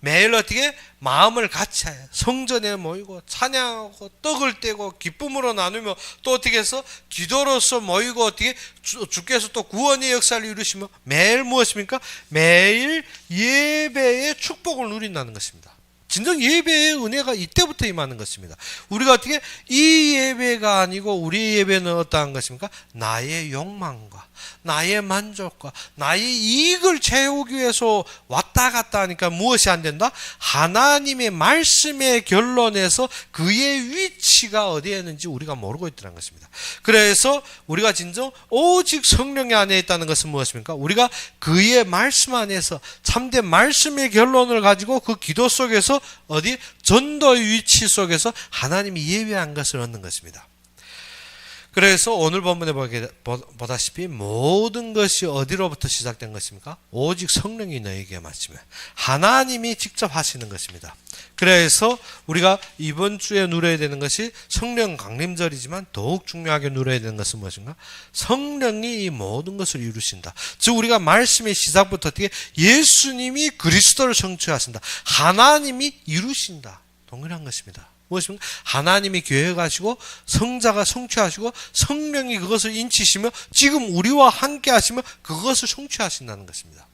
매일 어떻게 마음을 같이하여 성전에 모이고 찬양하고 떡을 떼고 기쁨으로 나누며 또 어떻게 해서 기도로서 모이고 어떻게 주께서 또 구원의 역사를 이루시며 매일 무엇입니까? 매일 예배의 축복을 누린다는 것입니다. 진정 예배의 은혜가 이때부터 임하는 것입니다. 우리가 어떻게 이 예배가 아니고 우리 예배는 어떠한 것입니까? 나의 욕망과 나의 만족과 나의 이익을 채우기 위해서 왔다 갔다 하니까 무엇이 안 된다? 하나님의 말씀의 결론에서 그의 위치가 어디에 있는지 우리가 모르고 있다는 것입니다. 그래서 우리가 진정 오직 성령의 안에 있다는 것은 무엇입니까? 우리가 그의 말씀 안에서 참된 말씀의 결론을 가지고 그 기도 속에서 어디 전도의 위치 속에서 하나님이 예배한 것을 얻는 것입니다. 그래서 오늘 본문에 보다시피 모든 것이 어디로부터 시작된 것입니까? 오직 성령이 너에게 마치면 하나님이 직접 하시는 것입니다. 그래서 우리가 이번 주에 누려야 되는 것이 성령 강림절이지만 더욱 중요하게 누려야 되는 것은 무엇인가? 성령이 이 모든 것을 이루신다. 즉 우리가 말씀의 시작부터 어떻게 예수님이 그리스도를 성취하신다. 하나님이 이루신다. 동일한 것입니다. 무엇입니까? 하나님이 계획하시고 성자가 성취하시고 성령이 그것을 인치시며 지금 우리와 함께 하시며 그것을 성취하신다는 것입니다.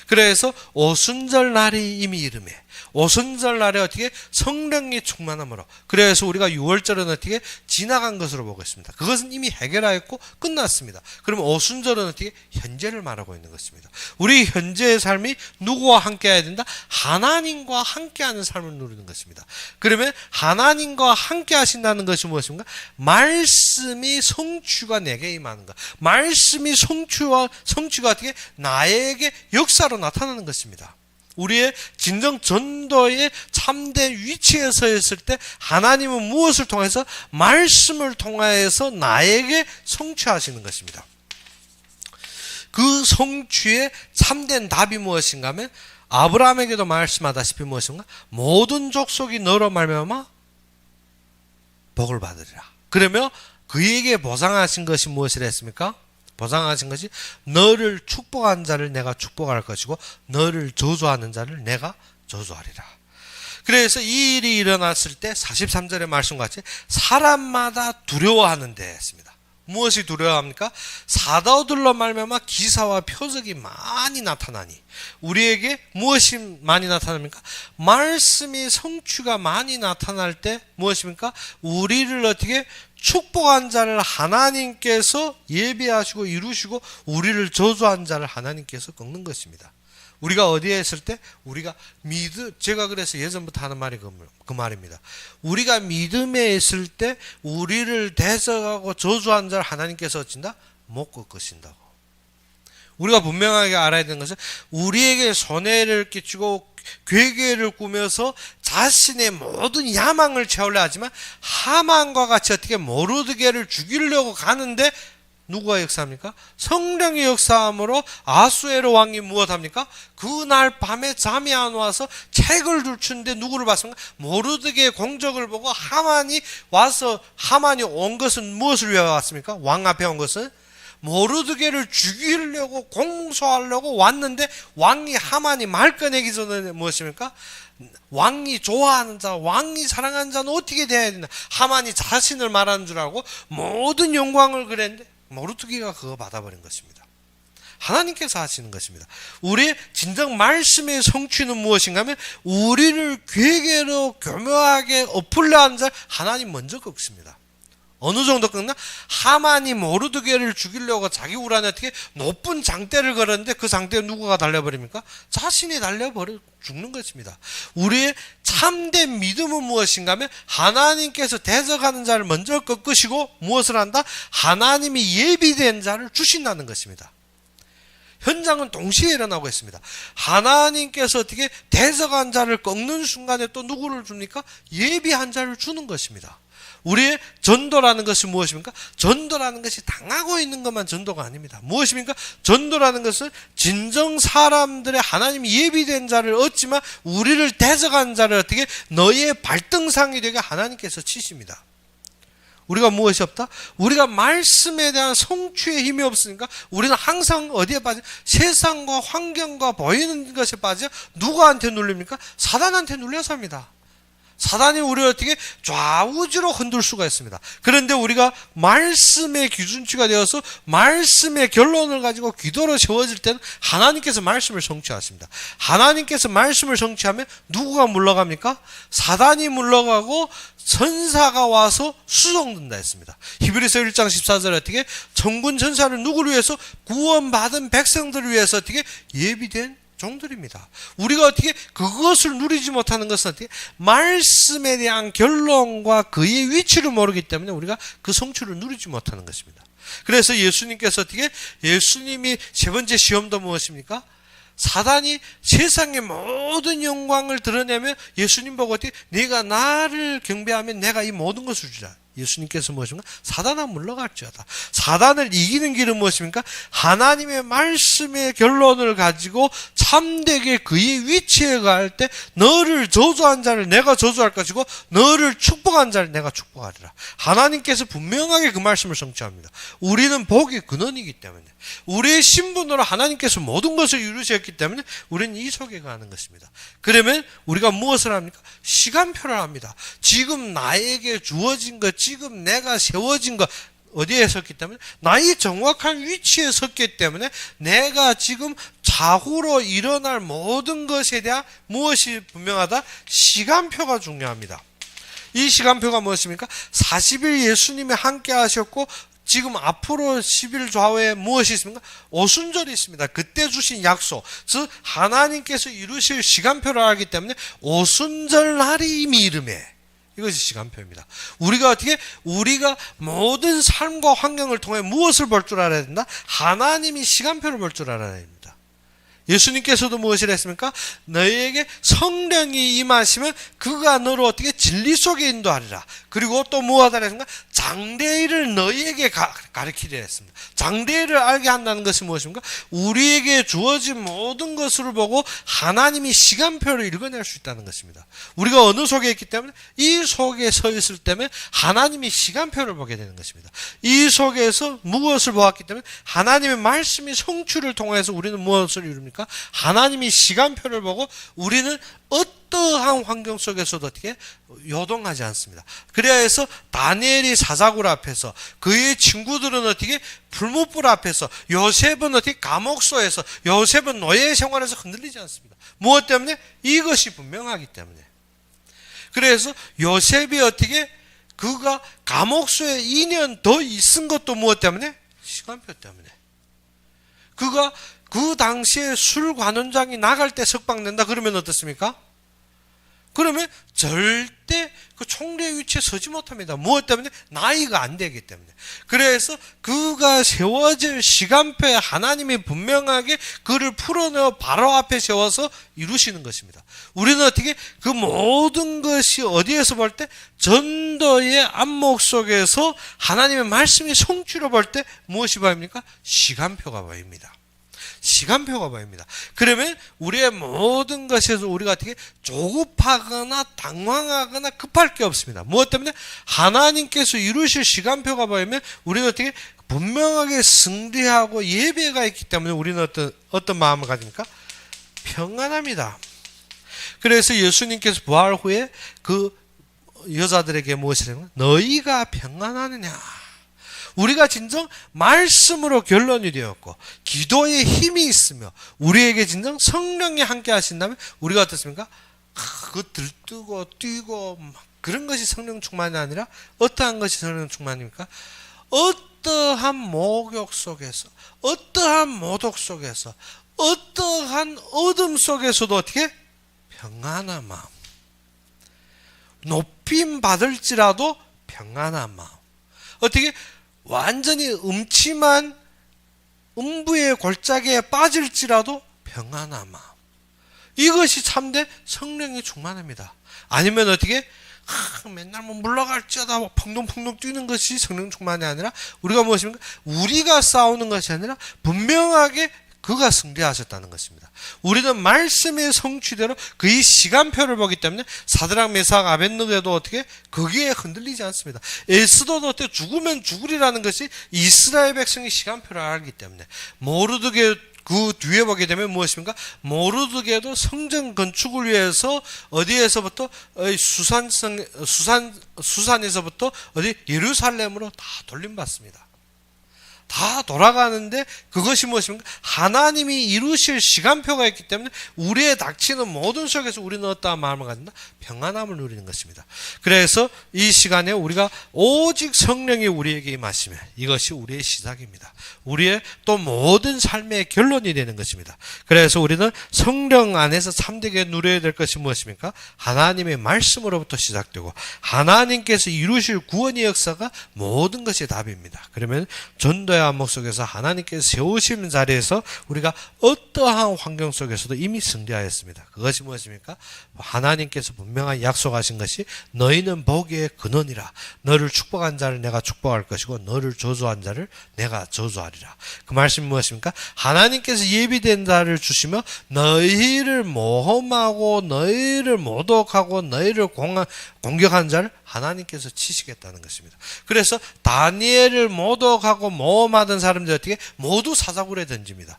그래서 오순절 날이 이미 이름에 오순절 날에 어떻게 성령이 충만함으로. 그래서 우리가 6월절은 어떻게 지나간 것으로 보고 있습니다. 그것은 이미 해결하였고 끝났습니다. 그러면 오순절은 어떻게 현재를 말하고 있는 것입니다. 우리 현재의 삶이 누구와 함께 해야 된다? 하나님과 함께하는 삶을 누리는 것입니다. 그러면 하나님과 함께 하신다는 것이 무엇입니까? 말씀이 성취가 내게 임하는 것. 말씀이 성취가 어떻게 나에게 역사로 나타나는 것입니다. 우리의 진정 전도의 참된 위치에 서 있을 때 하나님은 무엇을 통해서? 말씀을 통하여서 나에게 성취하시는 것입니다. 그 성취의 참된 답이 무엇인가 하면 아브라함에게도 말씀하다시피 무엇인가? 모든 족속이 너로 말미암아 복을 받으리라. 그러며 그에게 보상하신 것이 무엇이라 했습니까? 보상하신 것이 너를 축복한 자를 내가 축복할 것이고 너를 저주하는 자를 내가 저주하리라. 그래서 이 일이 일어났을 때 43절의 말씀같이 사람마다 두려워하는데 했습니다. 무엇이 두려워합니까? 사도들로 말미암아 기사와 표적이 많이 나타나니 우리에게 무엇이 많이 나타납니까? 말씀이 성취가 많이 나타날 때 무엇입니까? 우리를 어떻게 축복한 자를 하나님께서 예비하시고 이루시고 우리를 저주한 자를 하나님께서 꺾는 것입니다. 우리가 어디에 있을 때? 우리가 제가 그래서 예전부터 하는 말이 그 말입니다. 우리가 믿음에 있을 때 우리를 대적하고 저주한 자를 하나님께서 어찐다? 못 꺾으신다고. 우리가 분명하게 알아야 되는 것은 우리에게 손해를 끼치고 괴계를 꾸며서 자신의 모든 야망을 채우려 하지만 하만과 같이 어떻게 모르드게를 죽이려고 가는데 누구가 역사합니까? 성령의 역사함으로 아수에로 왕이 무엇합니까? 그날 밤에 잠이 안 와서 책을 들추는데 누구를 봤습니까? 모르드게의 공적을 보고 하만이 온 것은 무엇을 위해 왔습니까? 왕 앞에 온 것은 모르드게를 죽이려고 공소하려고 왔는데 하만이 말 꺼내기 전에 무엇입니까? 왕이 좋아하는 자, 왕이 사랑하는 자는 어떻게 돼야 되나? 하만이 자신을 말하는 줄 알고 모든 영광을 그랬는데 모르드게가 그거 받아버린 것입니다. 하나님께서 하시는 것입니다. 우리의 진정 말씀의 성취는 무엇인가 하면 우리를 괴계로 교묘하게 엎으려 하는 자 하나님 먼저 꺾습니다. 어느 정도 꺾나? 하만이 모르드게를 죽이려고 자기 우란에 어떻게 높은 장대를 걸었는데 그 장대에 누구가 달려버립니까? 자신이 달려버려 죽는 것입니다. 우리의 참된 믿음은 무엇인가 하면 하나님께서 대적하는 자를 먼저 꺾으시고 무엇을 한다? 하나님이 예비된 자를 주신다는 것입니다. 현장은 동시에 일어나고 있습니다. 하나님께서 어떻게 대적한 자를 꺾는 순간에 또 누구를 줍니까? 예비한 자를 주는 것입니다. 우리의 전도라는 것이 무엇입니까? 전도라는 것이 당하고 있는 것만 전도가 아닙니다. 무엇입니까? 전도라는 것은 진정 사람들의 하나님이 예비된 자를 얻지만 우리를 대적한 자를 어떻게 너의 발등상이 되게 하나님께서 치십니다. 우리가 무엇이 없다? 우리가 말씀에 대한 성취의 힘이 없으니까 우리는 항상 어디에 빠져? 세상과 환경과 보이는 것에 빠져 누구한테 눌립니까? 사단한테 눌려서 합니다. 사단이 우리를 어떻게 좌우지로 흔들 수가 있습니다. 그런데 우리가 말씀의 기준치가 되어서 말씀의 결론을 가지고 기도로 세워질 때는 하나님께서 말씀을 성취하십니다. 하나님께서 말씀을 성취하면 누구가 물러갑니까? 사단이 물러가고 천사가 와서 수송된다 했습니다. 히브리서 1장 14절에 어떻게 천군 천사를 누구를 위해서? 구원받은 백성들을 위해서 어떻게 예비된 종들입니다. 우리가 어떻게 그것을 누리지 못하는 것은 어떻게 말씀에 대한 결론과 그의 위치를 모르기 때문에 우리가 그 성취를 누리지 못하는 것입니다. 그래서 예수님께서 어떻게 예수님이 세 번째 시험도 무엇입니까? 사단이 세상의 모든 영광을 드러내면 예수님 보고 어떻게 네가 나를 경배하면 내가 이 모든 것을 주자. 예수님께서 무엇입니까? 사단아 물러갈지어다. 사단을 이기는 길은 무엇입니까? 하나님의 말씀의 결론을 가지고 참되게 그의 위치에 갈 때 너를 저주한 자를 내가 저주할 것이고 너를 축복한 자를 내가 축복하리라. 하나님께서 분명하게 그 말씀을 성취합니다. 우리는 복의 근원이기 때문에 우리의 신분으로 하나님께서 모든 것을 이루셨기 때문에 우리는 이 속에 가는 것입니다. 그러면 우리가 무엇을 합니까? 시간표를 합니다. 지금 나에게 주어진 것, 지금 내가 세워진 것, 어디에 섰기 때문에 나의 정확한 위치에 섰기 때문에 내가 지금 좌우로 일어날 모든 것에 대한 무엇이 분명하다? 시간표가 중요합니다. 이 시간표가 무엇입니까? 40일 예수님이 함께 하셨고 지금 앞으로 10일 좌우에 무엇이 있습니까? 오순절이 있습니다. 그때 주신 약속, 즉 하나님께서 이루실 시간표를 알기 때문에 오순절 날이 이미 이름에 이것이 시간표입니다. 우리가 모든 삶과 환경을 통해 무엇을 볼 줄 알아야 된다? 하나님이 시간표를 볼 줄 알아야 됩니다. 예수님께서도 무엇이라 했습니까? 너희에게 성령이 임하시면 그가 너를 어떻게 진리 속에 인도하리라. 그리고 또 무엇하라 했습니까? 장래일을 너희에게 가르치리라 했습니다. 장래일을 알게 한다는 것이 무엇입니까? 우리에게 주어진 모든 것을 보고 하나님이 시간표를 읽어낼 수 있다는 것입니다. 우리가 어느 속에 있기 때문에 이 속에 서 있을 때면 하나님이 시간표를 보게 되는 것입니다. 이 속에서 무엇을 보았기 때문에 하나님의 말씀이 성취를 통해서 우리는 무엇을 이룹니까? 하나님이 시간표를 보고 우리는 어떠한 환경 속에서도 어떻게 요동하지 않습니다. 그래야 해서 다니엘이 사자굴 앞에서, 그의 친구들은 어떻게 불못불 앞에서, 요셉은 어떻게 감옥소에서, 요셉은 노예 생활에서 흔들리지 않습니다. 무엇 때문에? 이것이 분명하기 때문에. 그래서 요셉이 어떻게 그가 감옥소에 2년 더 있은 것도 무엇 때문에? 시간표 때문에. 그가 그 당시에 술관원장이 나갈 때 석방된다 그러면 어떻습니까? 그러면 절대 그 총리의 위치에 서지 못합니다. 무엇 때문에? 나이가 안 되기 때문에. 그래서 그가 세워질 시간표에 하나님이 분명하게 그를 풀어내어 바로 앞에 세워서 이루시는 것입니다. 우리는 어떻게 그 모든 것이 어디에서 볼 때? 전도의 안목 속에서 하나님의 말씀이 성취로 볼 때 무엇이 보입니까? 시간표가 보입니다. 시간표가 보입니다. 그러면 우리의 모든 것에서 우리가 어떻게 조급하거나 당황하거나 급할 게 없습니다. 무엇 때문에? 하나님께서 이루실 시간표가 보이면 우리는 어떻게 분명하게 승리하고 예배가 있기 때문에 우리는 어떤 마음을 가집니까? 평안합니다. 그래서 예수님께서 부활 후에 그 여자들에게 무엇이라고? 너희가 평안하느냐? 우리가 진정 말씀으로 결론이 되었고 기도에 힘이 있으며 우리에게 진정 성령이 함께 하신다면 우리가 어떻습니까? 그 들뜨고 뛰고 그런 것이 성령 충만이 아니라 어떠한 것이 성령 충만입니까? 어떠한 목욕 속에서, 어떠한 모독 속에서, 어떠한 어둠 속에서도 어떻게? 평안한 마음. 높임 받을지라도 평안한 마음. 어떻게? 완전히 음침한 음부의 골짜기에 빠질지라도 평안한 마음. 이것이 참된 성령이 충만합니다. 아니면 어떻게? 맨날 뭐 물러갈지어다 펑동펑동 뛰는 것이 성령 충만이 아니라 우리가 무엇입니까? 우리가 싸우는 것이 아니라 분명하게 그가 승리하셨다는 것입니다. 우리는 말씀의 성취대로 그의 시간표를 보기 때문에 사드락 메삭 아벳느고도 어떻게 거기에 흔들리지 않습니다. 에스더도 어떻게 죽으면 죽으리라는 것이 이스라엘 백성의 시간표를 알기 때문에 모르드게 그 뒤에 보게 되면 무엇입니까? 모르드게도 성전 건축을 위해서 어디에서부터 수산에서부터 어디 예루살렘으로 다 돌림받습니다. 다 돌아가는데 그것이 무엇입니까? 하나님이 이루실 시간표가 있기 때문에 우리의 닥치는 모든 속에서 우리는 어떠한 마음을 가진다? 평안함을 누리는 것입니다. 그래서 이 시간에 우리가 오직 성령이 우리에게 임하시면 이것이 우리의 시작입니다. 우리의 또 모든 삶의 결론이 되는 것입니다. 그래서 우리는 성령 안에서 참되게 누려야 될 것이 무엇입니까? 하나님의 말씀으로부터 시작되고 하나님께서 이루실 구원의 역사가 모든 것이 답입니다. 그러면 전도의 안목 속에서 하나님께서 세우신 자리에서 우리가 어떠한 환경 속에서도 이미 승리하였습니다. 그것이 무엇입니까? 하나님께서 분명한 약속하신 것이 너희는 복의 근원이라. 너를 축복한 자를 내가 축복할 것이고 너를 저주한 자를 내가 저주하리라. 그 말씀이 무엇입니까? 하나님께서 예비된 자를 주시며 너희를 모험하고 너희를 모독하고 너희를 공격한 자를 하나님께서 치시겠다는 것입니다. 그래서 다니엘을 모독하고 모험하던 사람들 어떻게 모두 사자굴에 던집니다.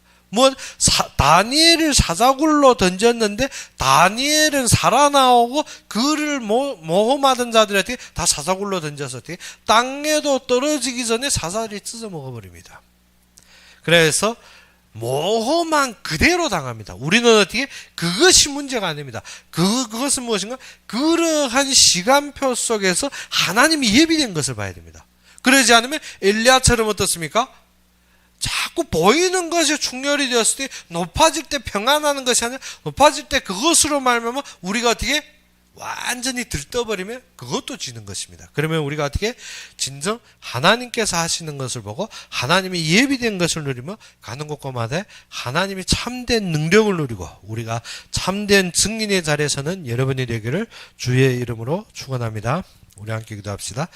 다니엘을 사자굴로 던졌는데 다니엘은 살아나오고 그를 모험하던 자들한테 다 사자굴로 던져서 땅에도 떨어지기 전에 사자들이 찢어 먹어버립니다. 그래서 모험한 그대로 당합니다. 우리는 어떻게? 그것이 문제가 아닙니다. 그것은 무엇인가? 그러한 시간표 속에서 하나님이 예비된 것을 봐야 됩니다. 그러지 않으면 엘리야처럼 어떻습니까? 자꾸 보이는 것이 충혈이 되었을 때 높아질 때 평안하는 것이 아니라 높아질 때 그것으로 말하면 우리가 어떻게? 완전히 들떠버리면 그것도 지는 것입니다. 그러면 우리가 어떻게? 진정 하나님께서 하시는 것을 보고 하나님이 예비된 것을 누리며 가는 곳곳마다 하나님이 참된 능력을 누리고 우리가 참된 증인의 자리에서는 여러분이 되기를 주의 이름으로 축원합니다. 우리 함께 기도합시다.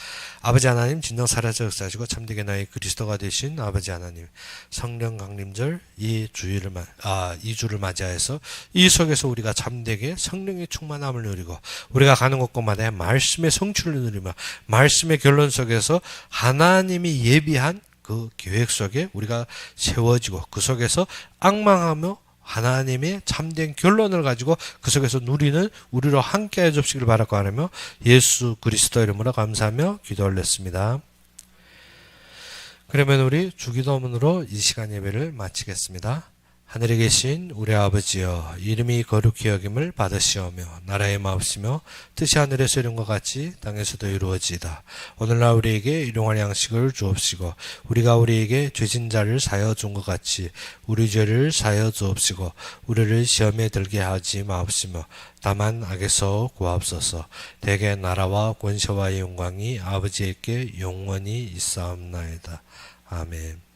아버지 하나님, 진정 살아서 역사하시고 참되게 나의 그리스도가 되신 아버지 하나님, 성령 강림절 이 주를 맞이하여서 이 속에서 우리가 참되게 성령의 충만함을 누리고 우리가 가는 곳곳마다 말씀의 성취를 누리며 말씀의 결론 속에서 하나님이 예비한 그 계획 속에 우리가 세워지고 그 속에서 앙망하며 하나님의 참된 결론을 가지고 그 속에서 누리는 우리로 함께 해주시기를 바라고 하며 예수 그리스도 이름으로 감사하며 기도 올렸습니다. 그러면 우리 주기도문으로 이 시간 예배를 마치겠습니다. 하늘에 계신 우리 아버지여, 이름이 거룩히 여김을 받으시오며 나라의 마옵시며 뜻이 하늘에서 이룬 것 같이 땅에서도 이루어지이다. 오늘날 우리에게 일용할 양식을 주옵시고 우리가 우리에게 죄진 자를 사여 준 것 같이 우리 죄를 사여 주옵시고 우리를 시험에 들게 하지 마옵시며 다만 악에서 구하옵소서. 대개 나라와 권세와 영광이 아버지에게 영원히 있사옵나이다. 아멘.